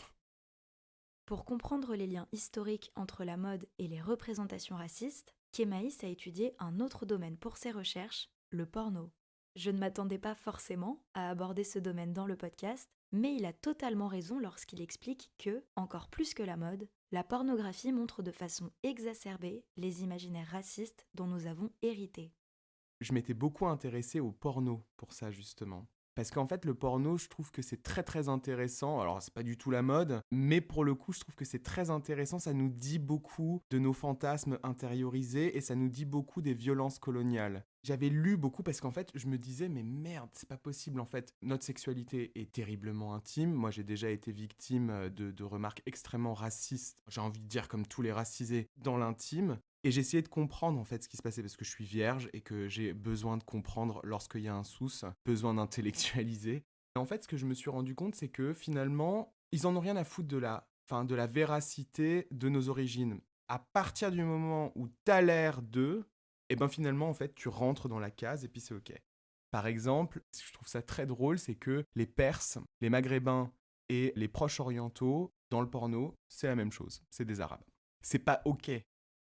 Pour comprendre les liens historiques entre la mode et les représentations racistes, Kemaïs a étudié un autre domaine pour ses recherches, le porno. Je ne m'attendais pas forcément à aborder ce domaine dans le podcast, mais il a totalement raison lorsqu'il explique que, encore plus que la mode, la pornographie montre de façon exacerbée les imaginaires racistes dont nous avons hérité. Je m'étais beaucoup intéressé au porno pour ça, justement. Parce qu'en fait, le porno, je trouve que c'est très très intéressant. Alors, c'est pas du tout la mode, mais pour le coup, je trouve que c'est très intéressant. Ça nous dit beaucoup de nos fantasmes intériorisés et ça nous dit beaucoup des violences coloniales. J'avais lu beaucoup parce qu'en fait, je me disais, mais merde, c'est pas possible en fait. Notre sexualité est terriblement intime. Moi, j'ai déjà été victime de remarques extrêmement racistes. J'ai envie de dire comme tous les racisés dans l'intime. Et j'ai essayé de comprendre en fait ce qui se passait parce que je suis vierge et que j'ai besoin de comprendre lorsqu'il y a un souci, besoin d'intellectualiser. Et en fait, ce que je me suis rendu compte, c'est que finalement, ils en ont rien à foutre de la véracité de nos origines. À partir du moment où t'as l'air d'eux, et ben finalement, en fait, tu rentres dans la case et puis c'est ok. Par exemple, ce que je trouve ça très drôle, c'est que les Perses, les Maghrébins et les Proches orientaux, dans le porno, c'est la même chose. C'est des Arabes. C'est pas ok.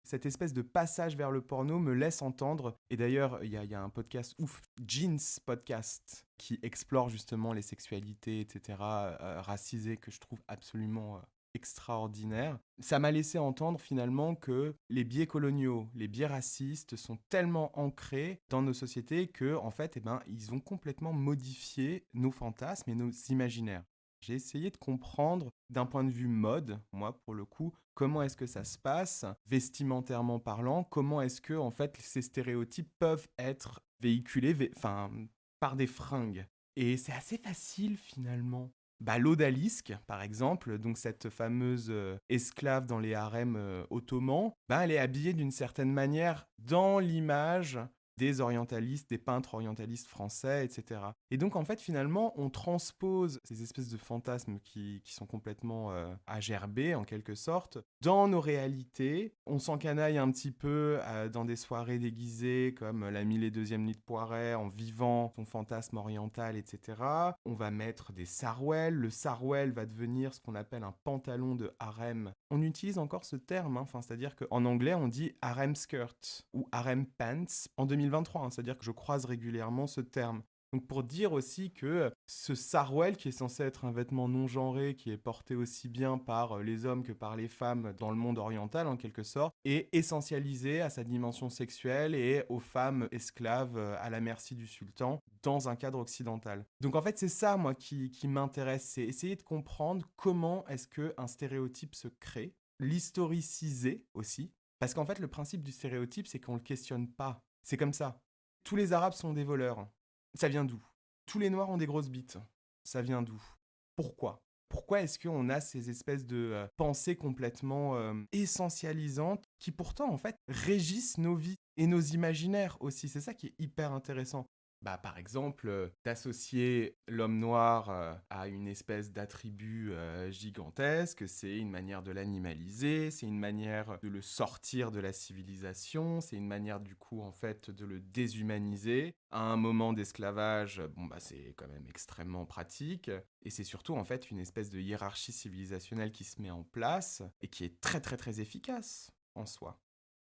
Cette espèce de passage vers le porno me laisse entendre, et d'ailleurs il y a un podcast ouf, Jeans Podcast, qui explore justement les sexualités, etc., racisées, que je trouve absolument extraordinaire. Ça m'a laissé entendre finalement que les biais coloniaux, les biais racistes sont tellement ancrés dans nos sociétés que, en fait, ils ont complètement modifié nos fantasmes et nos imaginaires. J'ai essayé de comprendre d'un point de vue mode, moi pour le coup, comment est-ce que ça se passe, vestimentairement parlant, comment est-ce que en fait ces stéréotypes peuvent être véhiculés par des fringues. Et c'est assez facile finalement. L'odalisque, par exemple, donc cette fameuse esclave dans les harems ottomans, elle est habillée d'une certaine manière dans l'image des orientalistes, des peintres orientalistes français, etc. Et donc, en fait, finalement, on transpose ces espèces de fantasmes qui sont complètement agerbés, en quelque sorte, dans nos réalités. On s'encanaille un petit peu dans des soirées déguisées, comme la 1002e nuit de Poiret, en vivant son fantasme oriental, etc. On va mettre des sarouels. Le sarouel va devenir ce qu'on appelle un pantalon de harem. On utilise encore ce terme, c'est-à-dire qu'en anglais, on dit harem skirt ou harem pants en 2023, c'est-à-dire que je croise régulièrement ce terme. Donc pour dire aussi que ce sarouel, qui est censé être un vêtement non genré, qui est porté aussi bien par les hommes que par les femmes dans le monde oriental en quelque sorte, est essentialisé à sa dimension sexuelle et aux femmes esclaves à la merci du sultan dans un cadre occidental. Donc en fait c'est ça moi qui m'intéresse, c'est essayer de comprendre comment est-ce qu'un stéréotype se crée, l'historiciser aussi, parce qu'en fait le principe du stéréotype c'est qu'on ne le questionne pas, c'est comme ça. Tous les Arabes sont des voleurs. Ça vient d'où? Tous les Noirs ont des grosses bites. Ça vient d'où? Pourquoi? Pourquoi est-ce qu'on a ces espèces de pensées complètement essentialisantes qui pourtant en fait régissent nos vies et nos imaginaires aussi? C'est ça qui est hyper intéressant. Par exemple, d'associer l'homme noir à une espèce d'attribut gigantesque, c'est une manière de l'animaliser, c'est une manière de le sortir de la civilisation, c'est une manière du coup en fait de le déshumaniser. À un moment d'esclavage, c'est quand même extrêmement pratique, et c'est surtout en fait une espèce de hiérarchie civilisationnelle qui se met en place et qui est très très très efficace en soi.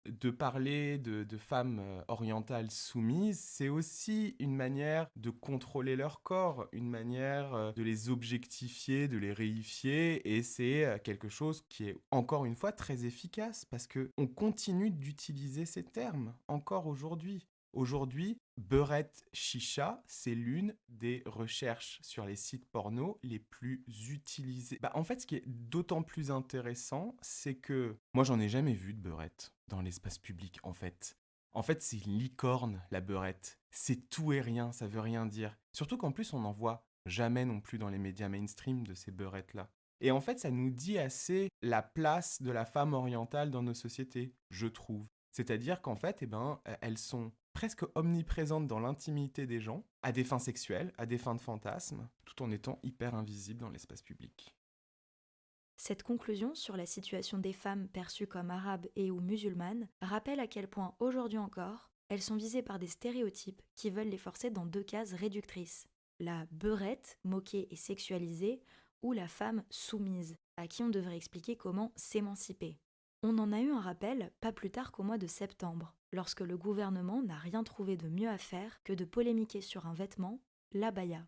De parler de femmes orientales soumises, c'est aussi une manière de contrôler leur corps, une manière de les objectifier, de les réifier, et c'est quelque chose qui est encore une fois très efficace parce que on continue d'utiliser ces termes encore aujourd'hui. Aujourd'hui, beurette chicha, c'est l'une des recherches sur les sites porno les plus utilisées. En fait, ce qui est d'autant plus intéressant, c'est que moi, j'en ai jamais vu de beurette dans l'espace public, en fait. En fait, c'est une licorne, la beurette. C'est tout et rien, ça veut rien dire. Surtout qu'en plus, on n'en voit jamais non plus dans les médias mainstream de ces beurettes-là. Et en fait, ça nous dit assez la place de la femme orientale dans nos sociétés, je trouve. C'est-à-dire qu'en fait, elles sont presque omniprésentes dans l'intimité des gens, à des fins sexuelles, à des fins de fantasme, tout en étant hyper invisibles dans l'espace public. Cette conclusion sur la situation des femmes perçues comme arabes et ou musulmanes rappelle à quel point aujourd'hui encore, elles sont visées par des stéréotypes qui veulent les forcer dans deux cases réductrices. La beurette, moquée et sexualisée, ou la femme soumise, à qui on devrait expliquer comment s'émanciper. On en a eu un rappel pas plus tard qu'au mois de septembre, lorsque le gouvernement n'a rien trouvé de mieux à faire que de polémiquer sur un vêtement, l'abaya.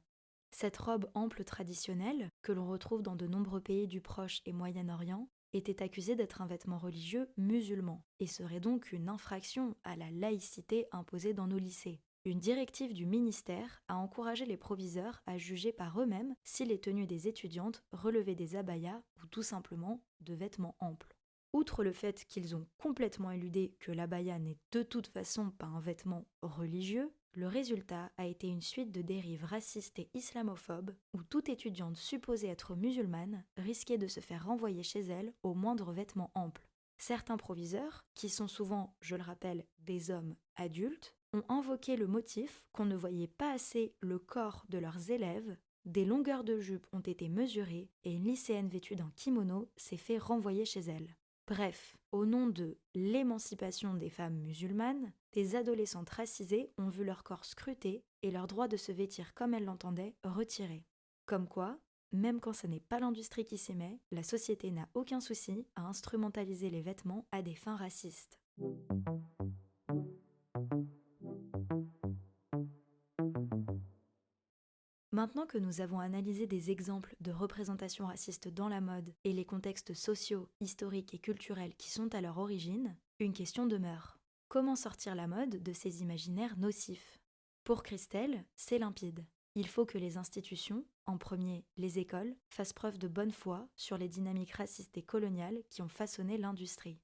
Cette robe ample traditionnelle, que l'on retrouve dans de nombreux pays du Proche et Moyen-Orient, était accusée d'être un vêtement religieux musulman et serait donc une infraction à la laïcité imposée dans nos lycées. Une directive du ministère a encouragé les proviseurs à juger par eux-mêmes si les tenues des étudiantes relevaient des abayas ou tout simplement de vêtements amples. Outre le fait qu'ils ont complètement éludé que l'abaya n'est de toute façon pas un vêtement religieux, le résultat a été une suite de dérives racistes et islamophobes où toute étudiante supposée être musulmane risquait de se faire renvoyer chez elle au moindre vêtement ample. Certains proviseurs, qui sont souvent, je le rappelle, des hommes adultes, ont invoqué le motif qu'on ne voyait pas assez le corps de leurs élèves, des longueurs de jupe ont été mesurées et une lycéenne vêtue d'un kimono s'est fait renvoyer chez elle. Bref, au nom de l'émancipation des femmes musulmanes, des adolescentes racisées ont vu leur corps scruté et leur droit de se vêtir comme elles l'entendaient retiré. Comme quoi, même quand ce n'est pas l'industrie qui s'y met, la société n'a aucun souci à instrumentaliser les vêtements à des fins racistes. Maintenant que nous avons analysé des exemples de représentations racistes dans la mode et les contextes sociaux, historiques et culturels qui sont à leur origine, une question demeure. Comment sortir la mode de ces imaginaires nocifs ? Pour Christelle, c'est limpide. Il faut que les institutions, en premier les écoles, fassent preuve de bonne foi sur les dynamiques racistes et coloniales qui ont façonné l'industrie.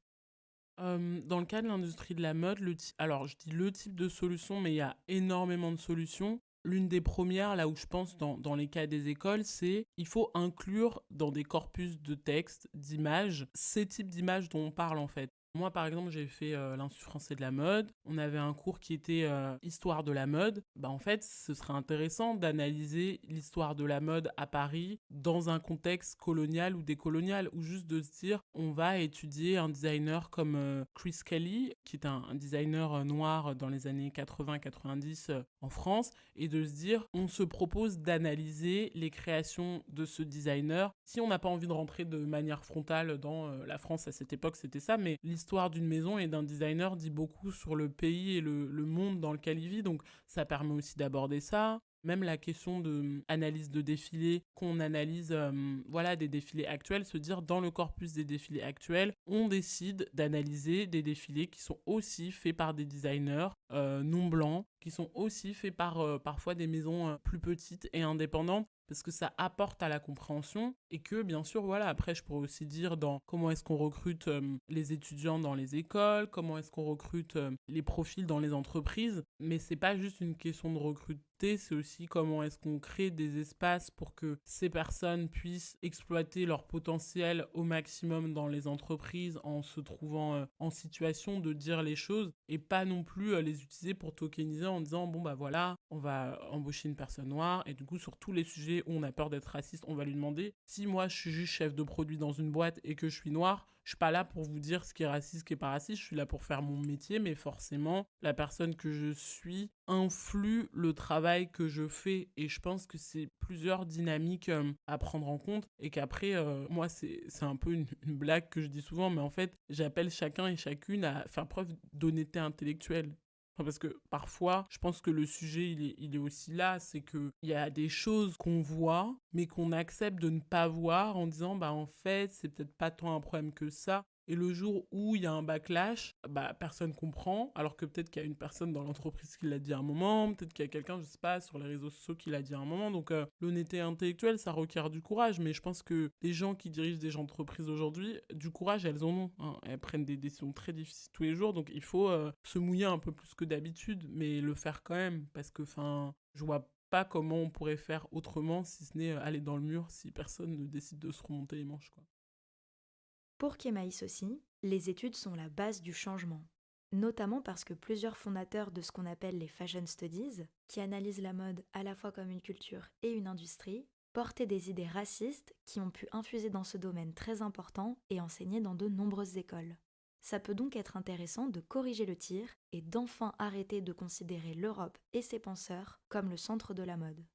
Dans le cas de l'industrie de la mode, alors je dis le type de solution, mais il y a énormément de solutions. L'une des premières, là où je pense dans les cas des écoles, c'est il faut inclure dans des corpus de textes, d'images, ces types d'images dont on parle en fait. Moi, par exemple, j'ai fait l'Institut français de la mode. On avait un cours qui était histoire de la mode. Bah, en fait, ce serait intéressant d'analyser l'histoire de la mode à Paris dans un contexte colonial ou décolonial, ou juste de se dire, on va étudier un designer comme Chris Kelly, qui est un designer noir dans les années 80-90 en France, et de se dire, on se propose d'analyser les créations de ce designer. Si on n'a pas envie de rentrer de manière frontale dans la France à cette époque, c'était ça, mais l'histoire d'une maison et d'un designer dit beaucoup sur le pays et le monde dans lequel il vit, donc ça permet aussi d'aborder ça. Même la question de analyse de défilés, qu'on analyse voilà, des défilés actuels, se dire dans le corpus des défilés actuels, on décide d'analyser des défilés qui sont aussi faits par des designers non blancs, qui sont aussi faits par parfois des maisons plus petites et indépendantes, parce que ça apporte à la compréhension et que bien sûr voilà, après je pourrais aussi dire dans comment est-ce qu'on recrute les étudiants dans les écoles, comment est-ce qu'on recrute les profils dans les entreprises, mais c'est pas juste une question de recruter, c'est aussi comment est-ce qu'on crée des espaces pour que ces personnes puissent exploiter leur potentiel au maximum dans les entreprises en se trouvant en situation de dire les choses et pas non plus les utiliser pour tokeniser en disant bon bah voilà, on va embaucher une personne noire et du coup sur tous les sujets où on a peur d'être raciste, on va lui demander si moi je suis juste chef de produit dans une boîte et que je suis noir, je suis pas là pour vous dire ce qui est raciste, ce qui est pas raciste, je suis là pour faire mon métier, mais forcément la personne que je suis influe le travail que je fais et je pense que c'est plusieurs dynamiques à prendre en compte et qu'après moi c'est un peu une blague que je dis souvent, mais en fait j'appelle chacun et chacune à faire preuve d'honnêteté intellectuelle. Enfin, parce que parfois, je pense que le sujet, il est aussi là, c'est qu'il y a des choses qu'on voit, mais qu'on accepte de ne pas voir en disant, bah en fait, c'est peut-être pas tant un problème que ça. Et le jour où il y a un backlash, bah personne comprend, alors que peut-être qu'il y a une personne dans l'entreprise qui l'a dit à un moment, peut-être qu'il y a quelqu'un, je sais pas, sur les réseaux sociaux qui l'a dit à un moment. Donc l'honnêteté intellectuelle, ça requiert du courage, mais je pense que les gens qui dirigent des entreprises aujourd'hui, du courage, elles en ont, hein. Elles prennent des décisions très difficiles tous les jours, donc il faut se mouiller un peu plus que d'habitude, mais le faire quand même, parce que je vois pas comment on pourrait faire autrement si ce n'est aller dans le mur si personne ne décide de se remonter les manches, quoi. Pour Kémaïs aussi, les études sont la base du changement, notamment parce que plusieurs fondateurs de ce qu'on appelle les Fashion Studies, qui analysent la mode à la fois comme une culture et une industrie, portaient des idées racistes qui ont pu infuser dans ce domaine très important et enseigner dans de nombreuses écoles. Ça peut donc être intéressant de corriger le tir et d'enfin arrêter de considérer l'Europe et ses penseurs comme le centre de la mode.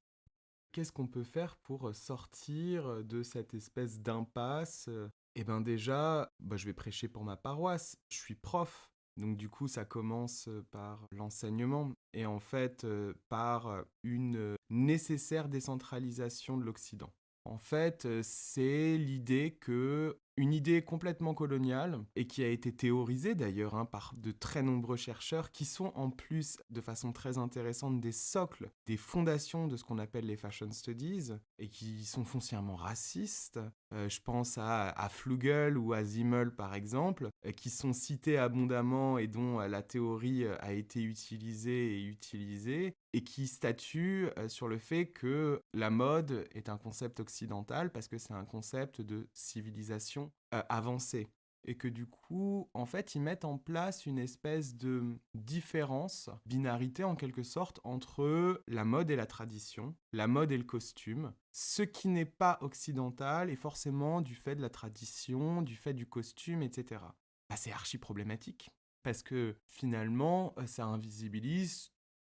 Qu'est-ce qu'on peut faire pour sortir de cette espèce d'impasse? Eh ben déjà, bah, je vais prêcher pour ma paroisse. Je suis prof. Donc du coup, ça commence par l'enseignement et en fait par une nécessaire décentralisation de l'Occident. En fait, c'est l'idée que une idée complètement coloniale et qui a été théorisée d'ailleurs par de très nombreux chercheurs qui sont en plus de façon très intéressante des socles, des fondations de ce qu'on appelle les fashion studies et qui sont foncièrement racistes. Je pense à Flugel ou à Zimmel par exemple, qui sont cités abondamment et dont la théorie a été utilisée et utilisée et qui statuent sur le fait que la mode est un concept occidental parce que c'est un concept de civilisation avancée. Et que du coup, en fait, ils mettent en place une espèce de différence, binarité en quelque sorte, entre la mode et la tradition, la mode et le costume. Ce qui n'est pas occidental est forcément du fait de la tradition, du fait du costume, etc. Bah, c'est archi problématique. Parce que finalement, ça invisibilise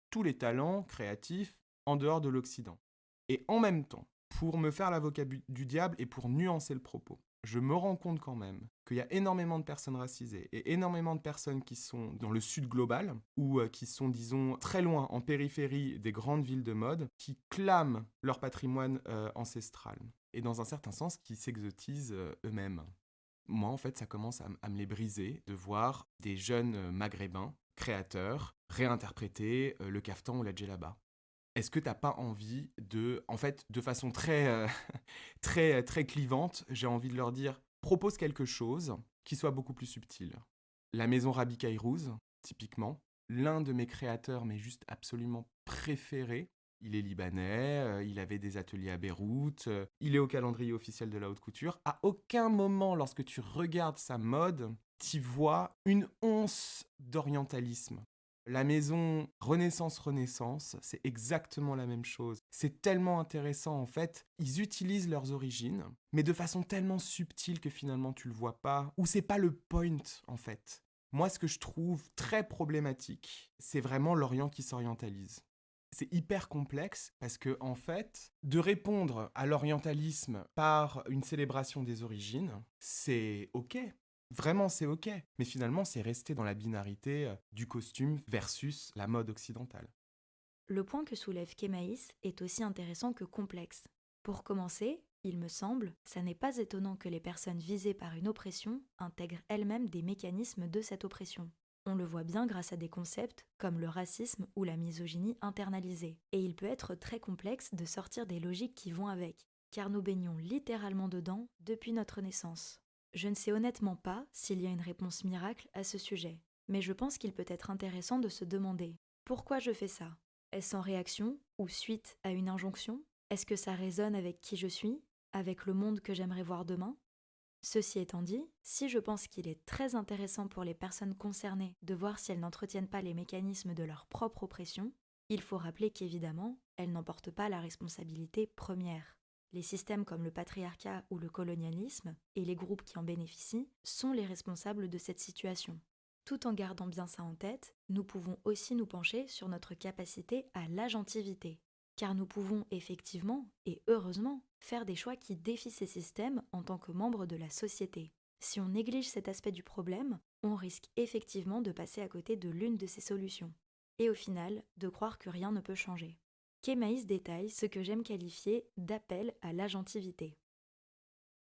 tous les talents créatifs en dehors de l'Occident. Et en même temps, pour me faire l'avocat du diable et pour nuancer le propos, je me rends compte quand même qu'il y a énormément de personnes racisées et énormément de personnes qui sont dans le sud global ou qui sont, disons, très loin, en périphérie des grandes villes de mode, qui clament leur patrimoine ancestral et dans un certain sens qui s'exotisent eux-mêmes. Moi, en fait, ça commence à me les briser de voir des jeunes maghrébins, créateurs, réinterpréter le kaftan ou la djellaba. Est-ce que t'as pas envie de, en fait, de façon très, très clivante, j'ai envie de leur dire, propose quelque chose qui soit beaucoup plus subtil. La maison Rabbi Kairouz, typiquement, l'un de mes créateurs, mais juste absolument préférés. Il est libanais, il avait des ateliers à Beyrouth, il est au calendrier officiel de la haute couture. À aucun moment, lorsque tu regardes sa mode, t'y vois une once d'orientalisme. La maison Renaissance, c'est exactement la même chose. C'est tellement intéressant en fait. Ils utilisent leurs origines, mais de façon tellement subtile que finalement tu le vois pas, ou c'est pas le point en fait. Moi, ce que je trouve très problématique, c'est vraiment l'Orient qui s'orientalise. C'est hyper complexe parce que, en fait, de répondre à l'orientalisme par une célébration des origines, c'est ok. Vraiment, c'est ok. Mais finalement, c'est rester dans la binarité du costume versus la mode occidentale. Le point que soulève Kemaïs est aussi intéressant que complexe. Pour commencer, il me semble, ça n'est pas étonnant que les personnes visées par une oppression intègrent elles-mêmes des mécanismes de cette oppression. On le voit bien grâce à des concepts comme le racisme ou la misogynie internalisée. Et il peut être très complexe de sortir des logiques qui vont avec, car nous baignons littéralement dedans depuis notre naissance. Je ne sais honnêtement pas s'il y a une réponse miracle à ce sujet, mais je pense qu'il peut être intéressant de se demander pourquoi je fais ça ? Est-ce en réaction ou suite à une injonction ? Est-ce que ça résonne avec qui je suis, avec le monde que j'aimerais voir demain ? Ceci étant dit, si je pense qu'il est très intéressant pour les personnes concernées de voir si elles n'entretiennent pas les mécanismes de leur propre oppression, il faut rappeler qu'évidemment, elles n'en portent pas la responsabilité première. Les systèmes comme le patriarcat ou le colonialisme, et les groupes qui en bénéficient, sont les responsables de cette situation. Tout en gardant bien ça en tête, nous pouvons aussi nous pencher sur notre capacité à l'agentivité, car nous pouvons effectivement, et heureusement, faire des choix qui défient ces systèmes en tant que membres de la société. Si on néglige cet aspect du problème, on risque effectivement de passer à côté de l'une de ces solutions. Et au final, de croire que rien ne peut changer. Kemaïs détaille ce que j'aime qualifier d'appel à l'agentivité.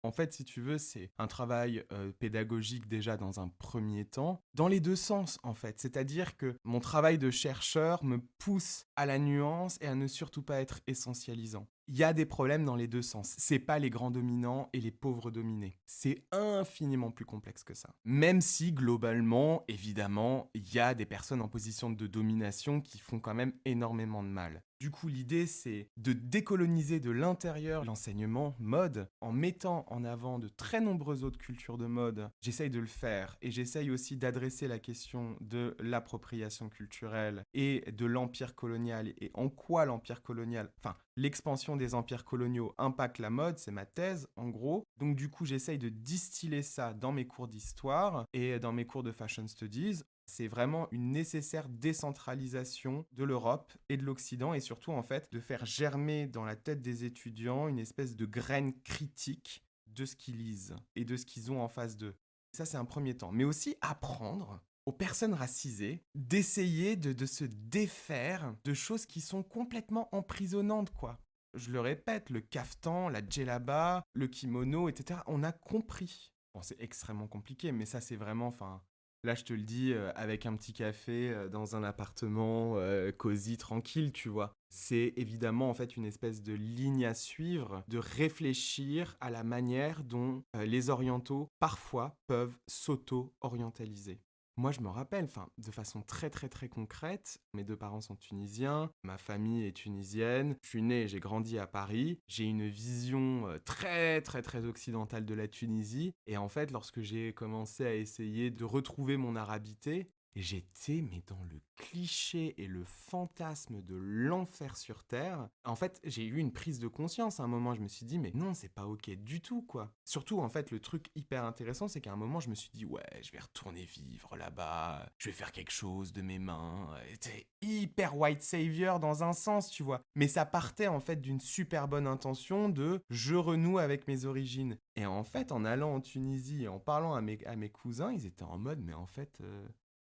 En fait, si tu veux, c'est un travail pédagogique déjà dans un premier temps, dans les deux sens en fait. C'est-à-dire que mon travail de chercheur me pousse à la nuance et à ne surtout pas être essentialisant. Il y a des problèmes dans les deux sens. C'est pas les grands dominants et les pauvres dominés. C'est infiniment plus complexe que ça. Même si globalement, évidemment, il y a des personnes en position de domination qui font quand même énormément de mal. Du coup, l'idée, c'est de décoloniser de l'intérieur l'enseignement mode en mettant en avant de très nombreuses autres cultures de mode. J'essaye de le faire et j'essaye aussi d'adresser la question de l'appropriation culturelle et de l'empire colonial et en quoi l'empire colonial, enfin, l'expansion des empires coloniaux impacte la mode, c'est ma thèse en gros. Donc du coup, j'essaye de distiller ça dans mes cours d'histoire et dans mes cours de fashion studies. C'est vraiment une nécessaire décentralisation de l'Europe et de l'Occident et surtout en fait de faire germer dans la tête des étudiants une espèce de graine critique de ce qu'ils lisent et de ce qu'ils ont en face d'eux. Ça c'est un premier temps. Mais aussi apprendre aux personnes racisées d'essayer de se défaire de choses qui sont complètement emprisonnantes quoi. Je le répète, le kaftan, la djellaba, le kimono, etc. On a compris. Bon, c'est extrêmement compliqué, mais ça c'est vraiment, enfin, là, je te le dis avec un petit café dans un appartement cosy, tranquille, tu vois. C'est évidemment en fait une espèce de ligne à suivre, de réfléchir à la manière dont les orientaux parfois peuvent s'auto-orientaliser. Moi, je me rappelle, de façon très très très concrète, mes deux parents sont tunisiens, ma famille est tunisienne, je suis né et j'ai grandi à Paris, j'ai une vision très très très occidentale de la Tunisie, et en fait, lorsque j'ai commencé à essayer de retrouver mon arabité, j'étais mais dans le cliché et le fantasme de l'enfer sur terre. En fait, j'ai eu une prise de conscience à un moment, je me suis dit mais non, c'est pas ok du tout quoi. Surtout en fait, le truc hyper intéressant, c'est qu'à un moment, je me suis dit ouais, je vais retourner vivre là-bas, je vais faire quelque chose de mes mains. C'était hyper white savior dans un sens, tu vois. Mais ça partait en fait d'une super bonne intention de je renoue avec mes origines. Et en fait, en allant en Tunisie et en parlant à mes cousins, ils étaient en mode, mais en fait,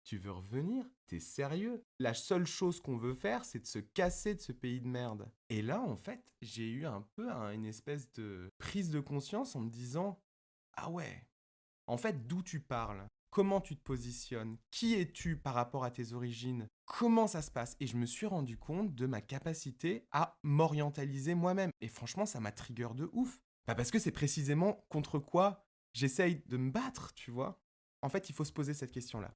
tu veux revenir? T'es sérieux? La seule chose qu'on veut faire, c'est de se casser de ce pays de merde. Et là, en fait, j'ai eu un peu une espèce de prise de conscience en me disant, ah ouais, en fait, d'où tu parles? Comment tu te positionnes? Qui es-tu par rapport à tes origines? Comment ça se passe? Et je me suis rendu compte de ma capacité à m'orientaliser moi-même. Et franchement, ça m'a trigger de ouf. Parce que c'est précisément contre quoi j'essaye de me battre, tu vois. En fait, il faut se poser cette question-là.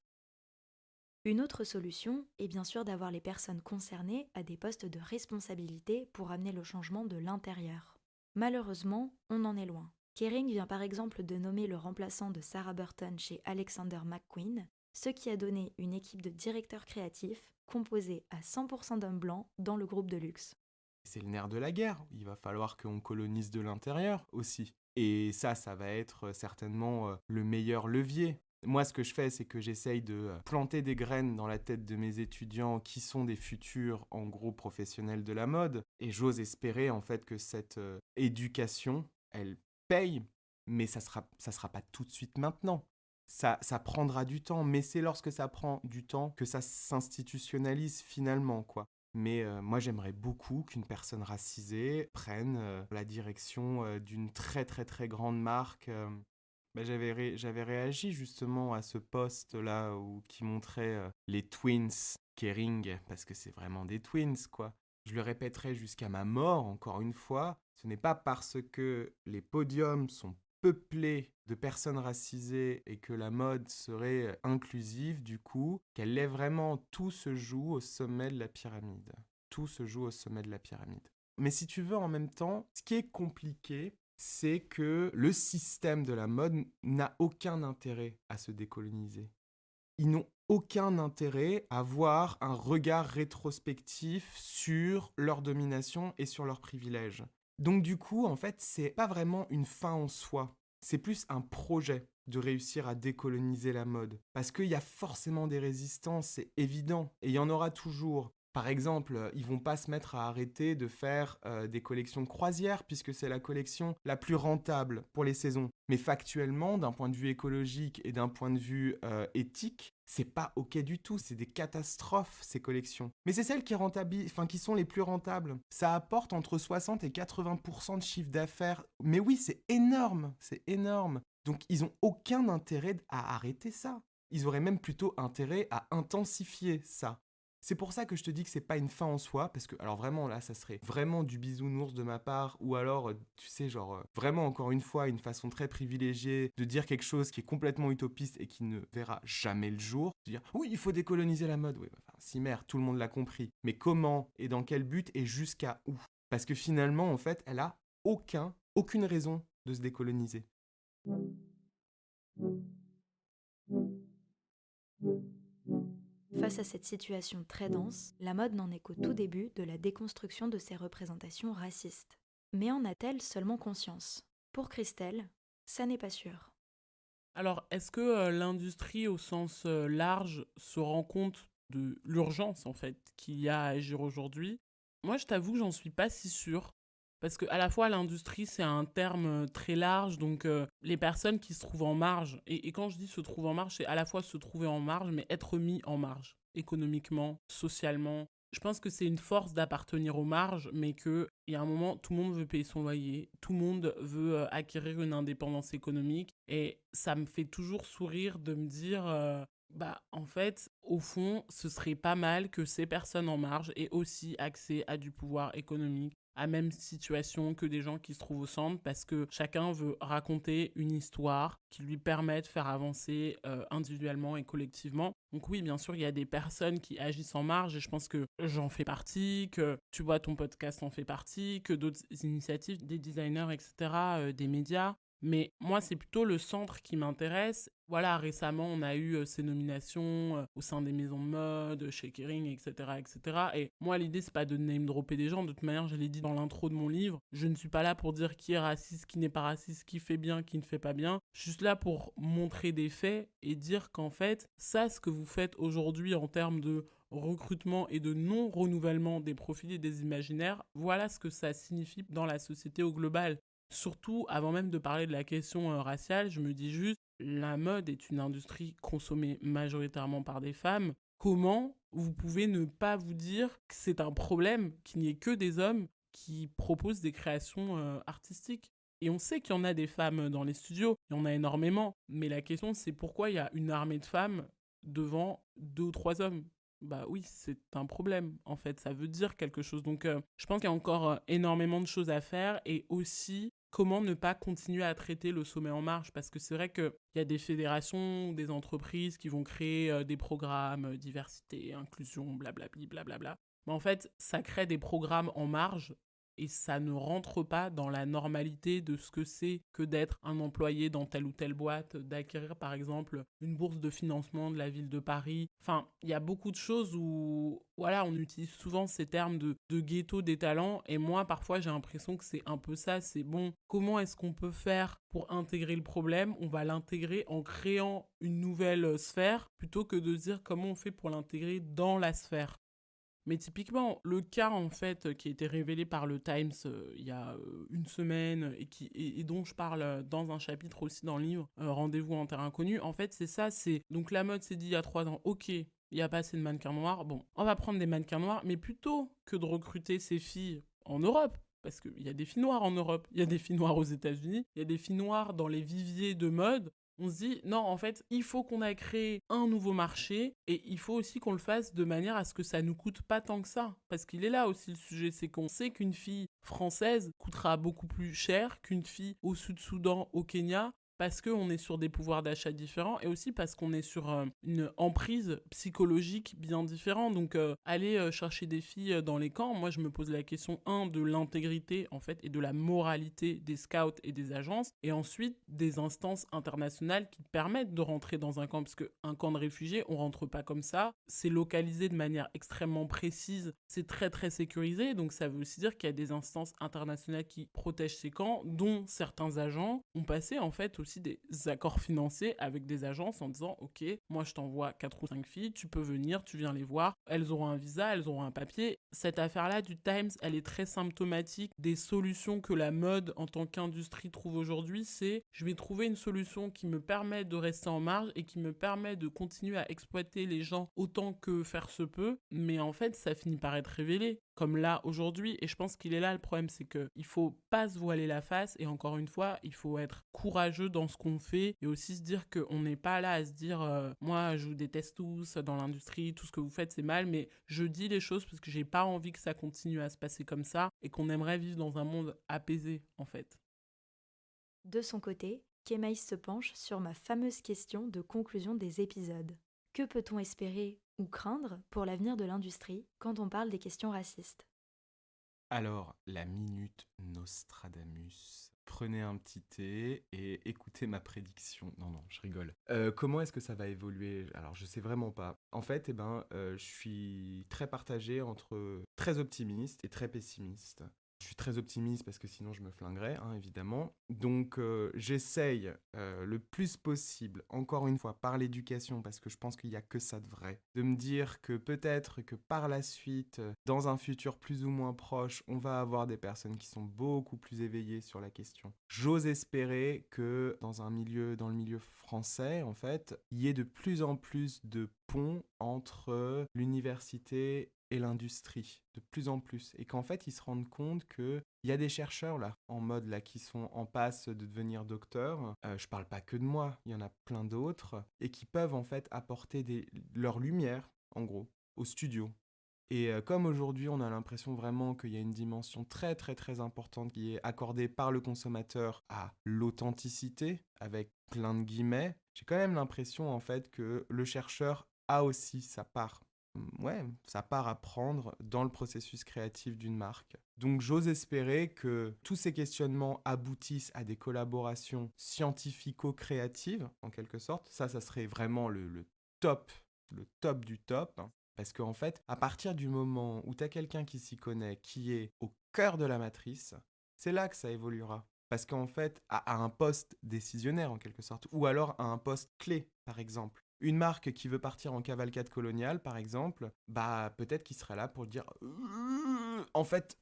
Une autre solution est bien sûr d'avoir les personnes concernées à des postes de responsabilité pour amener le changement de l'intérieur. Malheureusement, on en est loin. Kering vient par exemple de nommer le remplaçant de Sarah Burton chez Alexander McQueen, ce qui a donné une équipe de directeurs créatifs composée à 100% d'hommes blancs dans le groupe de luxe. C'est le nerf de la guerre. Il va falloir qu'on colonise de l'intérieur aussi. Et ça va être certainement le meilleur levier. Moi, ce que je fais, c'est que j'essaye de planter des graines dans la tête de mes étudiants qui sont des futurs, en gros, professionnels de la mode. Et j'ose espérer, en fait, que cette éducation, elle paye, mais ça sera pas tout de suite maintenant. Ça prendra du temps, mais c'est lorsque ça prend du temps que ça s'institutionnalise finalement, quoi. Mais moi, j'aimerais beaucoup qu'une personne racisée prenne la direction d'une très très très grande marque. J'avais réagi justement à ce post-là qui montrait les twins Kering, parce que c'est vraiment des twins, quoi. Je le répéterai jusqu'à ma mort, encore une fois, ce n'est pas parce que les podiums sont peuplés de personnes racisées et que la mode serait inclusive, du coup, qu'elle est vraiment, tout se joue au sommet de la pyramide. Tout se joue au sommet de la pyramide. Mais si tu veux, en même temps, ce qui est compliqué, c'est que le système de la mode n'a aucun intérêt à se décoloniser. Ils n'ont aucun intérêt à avoir un regard rétrospectif sur leur domination et sur leurs privilèges. Donc du coup, en fait, c'est pas vraiment une fin en soi. C'est plus un projet de réussir à décoloniser la mode. Parce qu'il y a forcément des résistances, c'est évident. Et il y en aura toujours. Par exemple, ils vont pas se mettre à arrêter de faire des collections croisières puisque c'est la collection la plus rentable pour les saisons. Mais factuellement, d'un point de vue écologique et d'un point de vue éthique, c'est pas ok du tout. C'est des catastrophes ces collections. Mais c'est celles qui sont les plus rentables. Ça apporte entre 60 et 80% de chiffre d'affaires. Mais oui, c'est énorme, c'est énorme. Donc ils ont aucun intérêt à arrêter ça. Ils auraient même plutôt intérêt à intensifier ça. C'est pour ça que je te dis que c'est pas une fin en soi, parce que, alors vraiment, là, ça serait vraiment du bisounours de ma part, ou alors, tu sais, genre, vraiment, encore une fois, une façon très privilégiée de dire quelque chose qui est complètement utopiste et qui ne verra jamais le jour. De dire, oui, il faut décoloniser la mode. Oui, enfin, si merde, tout le monde l'a compris. Mais comment et dans quel but et jusqu'à où? Parce que finalement, en fait, elle a aucune raison de se décoloniser. Face à cette situation très dense, la mode n'en est qu'au tout début de la déconstruction de ces représentations racistes. Mais en a-t-elle seulement conscience? Pour Christelle, ça n'est pas sûr. Alors, est-ce que l'industrie au sens large se rend compte de l'urgence en fait qu'il y a à agir aujourd'hui? Moi, je t'avoue que j'en suis pas si sûre. Parce que à la fois l'industrie c'est un terme très large, donc les personnes qui se trouvent en marge, et quand je dis se trouvent en marge, c'est à la fois se trouver en marge, mais être mis en marge, économiquement, socialement. Je pense que c'est une force d'appartenir aux marges, mais qu'il y a un moment, tout le monde veut payer son loyer, tout le monde veut acquérir une indépendance économique, et ça me fait toujours sourire de me dire, bah en fait, au fond, ce serait pas mal que ces personnes en marge aient aussi accès à du pouvoir économique, à même situation que des gens qui se trouvent au centre, parce que chacun veut raconter une histoire qui lui permet de faire avancer individuellement et collectivement. Donc oui, bien sûr, il y a des personnes qui agissent en marge, et je pense que j'en fais partie, que tu vois, ton podcast en fait partie, que d'autres initiatives, des designers, etc., des médias. Mais moi, c'est plutôt le centre qui m'intéresse. Voilà, récemment, on a eu ces nominations au sein des maisons de mode, chez Kering, etc., etc. Et moi, l'idée, c'est pas de name-dropper des gens. De toute manière, je l'ai dit dans l'intro de mon livre, je ne suis pas là pour dire qui est raciste, qui n'est pas raciste, qui fait bien, qui ne fait pas bien. Je suis juste là pour montrer des faits et dire qu'en fait, ça, ce que vous faites aujourd'hui en termes de recrutement et de non-renouvellement des profils et des imaginaires, voilà ce que ça signifie dans la société au global. Surtout, avant même de parler de la question raciale, je me dis juste, la mode est une industrie consommée majoritairement par des femmes. Comment vous pouvez ne pas vous dire que c'est un problème qu'il n'y ait que des hommes qui proposent des créations artistiques? Et on sait qu'il y en a des femmes dans les studios, il y en a énormément. Mais la question, c'est pourquoi il y a une armée de femmes devant 2 ou 3 hommes? Bah oui, c'est un problème, en fait. Ça veut dire quelque chose. Donc, je pense qu'il y a encore énormément de choses à faire. Et aussi, comment ne pas continuer à traiter le sommet en marche? Parce que c'est vrai qu'il y a des fédérations, des entreprises qui vont créer des programmes, diversité, inclusion, blablabli, blablabla. Mais en fait, ça crée des programmes en marge et ça ne rentre pas dans la normalité de ce que c'est que d'être un employé dans telle ou telle boîte, d'acquérir par exemple une bourse de financement de la ville de Paris. Enfin, il y a beaucoup de choses où, voilà, on utilise souvent ces termes de ghetto des talents et moi parfois j'ai l'impression que c'est un peu ça, c'est bon, comment est-ce qu'on peut faire pour intégrer le problème? On va l'intégrer en créant une nouvelle sphère plutôt que de se dire comment on fait pour l'intégrer dans la sphère. Mais typiquement, le cas en fait qui a été révélé par le Times il y a une semaine et dont je parle dans un chapitre aussi dans le livre Rendez-vous en terre inconnue, en fait c'est ça, c'est donc la mode s'est dit il y a 3 ans, ok, il n'y a pas assez de mannequins noirs, bon, on va prendre des mannequins noirs, mais plutôt que de recruter ces filles en Europe, parce qu'il y a des filles noires en Europe, il y a des filles noires aux États-Unis, il y a des filles noires dans les viviers de mode, on se dit, non, en fait, il faut qu'on aille créer un nouveau marché et il faut aussi qu'on le fasse de manière à ce que ça nous coûte pas tant que ça. Parce qu'il est là aussi le sujet, c'est qu'on sait qu'une fille française coûtera beaucoup plus cher qu'une fille au Sud-Soudan, au Kenya, parce qu'on est sur des pouvoirs d'achat différents et aussi parce qu'on est sur une emprise psychologique bien différente. Donc, aller chercher des filles dans les camps, moi, je me pose la question, de l'intégrité, en fait, et de la moralité des scouts et des agences, et ensuite des instances internationales qui permettent de rentrer dans un camp, parce qu'un camp de réfugiés, on rentre pas comme ça, c'est localisé de manière extrêmement précise, c'est très, très sécurisé, donc ça veut aussi dire qu'il y a des instances internationales qui protègent ces camps, dont certains agents ont passé, en fait, aussi des accords financiers avec des agences en disant ok, moi je t'envoie 4 ou 5 filles, tu peux venir, tu viens les voir, elles auront un visa, elles auront un papier. Cette affaire-là du Times, elle est très symptomatique des solutions que la mode en tant qu'industrie trouve aujourd'hui. C'est je vais trouver une solution qui me permet de rester en marge et qui me permet de continuer à exploiter les gens autant que faire se peut, mais en fait ça finit par être révélé comme là aujourd'hui, et je pense qu'il est là le problème, c'est qu'il faut pas se voiler la face, et encore une fois, il faut être courageux dans ce qu'on fait, et aussi se dire qu'on n'est pas là à se dire moi je vous déteste tous dans l'industrie, tout ce que vous faites c'est mal, mais je dis les choses parce que j'ai pas envie que ça continue à se passer comme ça, et qu'on aimerait vivre dans un monde apaisé en fait. De son côté, Kémaïs se penche sur ma fameuse question de conclusion des épisodes. Que peut-on espérer ou craindre pour l'avenir de l'industrie quand on parle des questions racistes? Alors, la minute Nostradamus. Prenez un petit thé et écoutez ma prédiction. Non, non, je rigole. Comment est-ce que ça va évoluer? Alors, je sais vraiment pas. En fait, je suis très partagé entre très optimiste et très pessimiste. Je suis très optimiste parce que sinon je me flinguerais, hein, évidemment. Donc j'essaye le plus possible, encore une fois, par l'éducation, parce que je pense qu'il n'y a que ça de vrai, de me dire que peut-être que par la suite, dans un futur plus ou moins proche, on va avoir des personnes qui sont beaucoup plus éveillées sur la question. J'ose espérer que dans le milieu français, en fait, il y ait de plus en plus de ponts entre l'université et l'industrie, de plus en plus. Et qu'en fait, ils se rendent compte qu'il y a des chercheurs là, en mode là, qui sont en passe de devenir docteurs. Je parle pas que de moi, il y en a plein d'autres, et qui peuvent en fait apporter leur lumière, en gros, au studio. Et comme aujourd'hui, on a l'impression vraiment qu'il y a une dimension très très très importante qui est accordée par le consommateur à l'authenticité, avec plein de guillemets, j'ai quand même l'impression en fait que le chercheur a aussi sa part. Ouais, sa part à prendre dans le processus créatif d'une marque. Donc j'ose espérer que tous ces questionnements aboutissent à des collaborations scientifico-créatives, en quelque sorte. Ça serait vraiment top, le top du top. Parce qu'en fait, à partir du moment où tu as quelqu'un qui s'y connaît, qui est au cœur de la matrice, c'est là que ça évoluera. Parce qu'en fait, à un poste décisionnaire en quelque sorte, ou alors à un poste clé, par exemple. Une marque qui veut partir en cavalcade coloniale, par exemple, bah peut-être qu'il serait là pour dire en fait,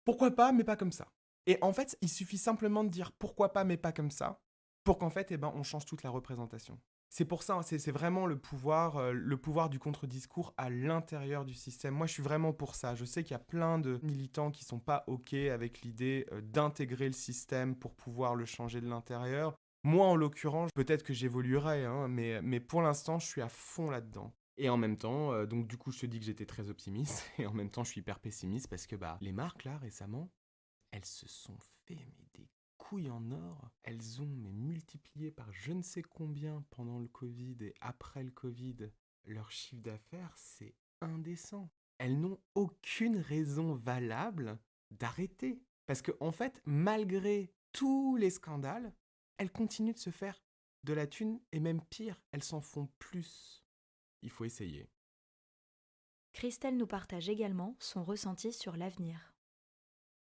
pourquoi pas, mais pas comme ça. Et en fait, il suffit simplement de dire pourquoi pas, mais pas comme ça, pour qu'en fait, on change toute la représentation. C'est pour ça, hein, c'est vraiment le pouvoir du contre-discours à l'intérieur du système. Moi, je suis vraiment pour ça. Je sais qu'il y a plein de militants qui sont pas OK avec l'idée d'intégrer le système pour pouvoir le changer de l'intérieur. Moi, en l'occurrence, peut-être que j'évoluerai, hein, mais pour l'instant, je suis à fond là-dedans. Et en même temps, donc du coup, je te dis que j'étais très optimiste, et en même temps, je suis hyper pessimiste parce que les marques, là, récemment, elles se sont fait des couilles en or. Elles ont multiplié par je ne sais combien pendant le Covid et après le Covid. Leur chiffre d'affaires, c'est indécent. Elles n'ont aucune raison valable d'arrêter. Parce que en fait, malgré tous les scandales, elles continuent de se faire de la thune et même pire, elles s'en font plus. Il faut essayer. Christelle nous partage également son ressenti sur l'avenir.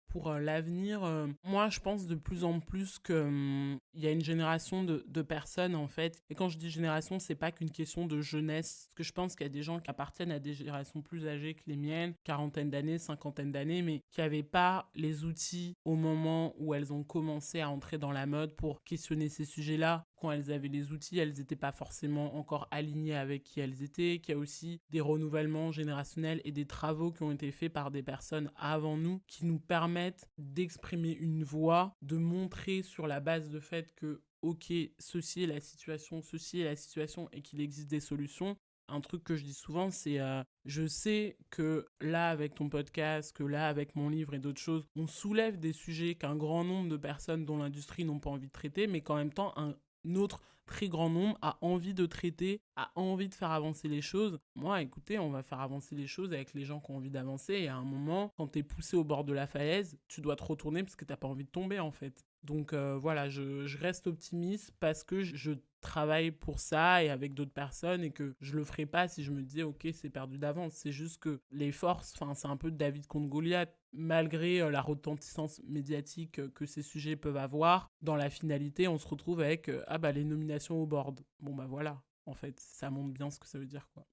Pour l'avenir, moi je pense de plus en plus qu'il y a une génération de personnes en fait. Et quand je dis génération, c'est pas qu'une question de jeunesse. Parce que je pense qu'il y a des gens qui appartiennent à des générations plus âgées que les miennes, quarantaine d'années, cinquantaine d'années, mais qui n'avaient pas les outils au moment où elles ont commencé à entrer dans la mode pour questionner ces sujets-là. Quand elles avaient les outils, elles n'étaient pas forcément encore alignées avec qui elles étaient, qu'il y a aussi des renouvellements générationnels et des travaux qui ont été faits par des personnes avant nous qui nous permettent d'exprimer une voix, de montrer sur la base de fait que ok, ceci est la situation et qu'il existe des solutions. Un truc que je dis souvent, c'est je sais que là, avec ton podcast, que là, avec mon livre et d'autres choses, on soulève des sujets qu'un grand nombre de personnes dont l'industrie n'ont pas envie de traiter, mais qu'en même temps, un autre très grand nombre a envie de traiter, a envie de faire avancer les choses. Moi, écoutez, on va faire avancer les choses avec les gens qui ont envie d'avancer. Et à un moment, quand t'es poussé au bord de la falaise, tu dois te retourner parce que t'as pas envie de tomber, en fait. Donc voilà, je reste optimiste parce que je travaille pour ça et avec d'autres personnes et que je le ferai pas si je me disais ok, c'est perdu d'avance. C'est juste que les forces, c'est un peu David contre Goliath. Malgré la retentissance médiatique que ces sujets peuvent avoir, dans la finalité, on se retrouve avec les nominations au board. Bon voilà, en fait, ça montre bien ce que ça veut dire, quoi.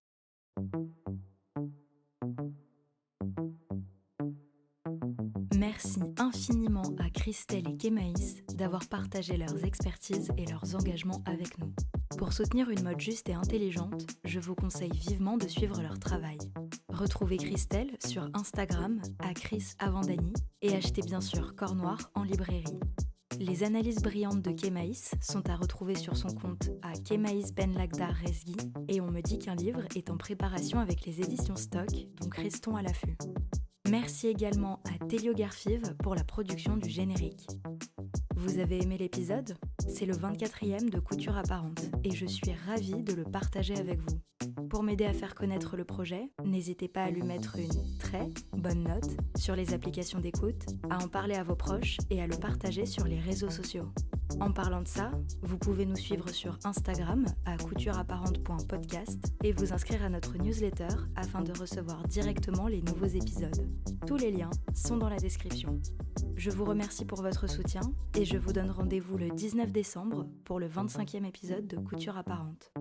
Merci infiniment à Christelle et Kémaïs d'avoir partagé leurs expertises et leurs engagements avec nous. Pour soutenir une mode juste et intelligente, je vous conseille vivement de suivre leur travail. Retrouvez Christelle sur Instagram à Chris Avandani et achetez bien sûr Corps Noir en librairie. Les analyses brillantes de Kémaïs sont à retrouver sur son compte à Kémaïs Ben Lagdar Rezghi et on me dit qu'un livre est en préparation avec les éditions Stock, donc restons à l'affût. Merci également à Télio Garfive pour la production du générique. Vous avez aimé l'épisode ? C'est le 24e de Couture Apparente et je suis ravie de le partager avec vous. Pour m'aider à faire connaître le projet, n'hésitez pas à lui mettre une très bonne note sur les applications d'écoute, à en parler à vos proches et à le partager sur les réseaux sociaux. En parlant de ça, vous pouvez nous suivre sur Instagram à coutureapparente.podcast et vous inscrire à notre newsletter afin de recevoir directement les nouveaux épisodes. Tous les liens sont dans la description. Je vous remercie pour votre soutien et je vous donne rendez-vous le 19 décembre pour le 25e épisode de Couture Apparente.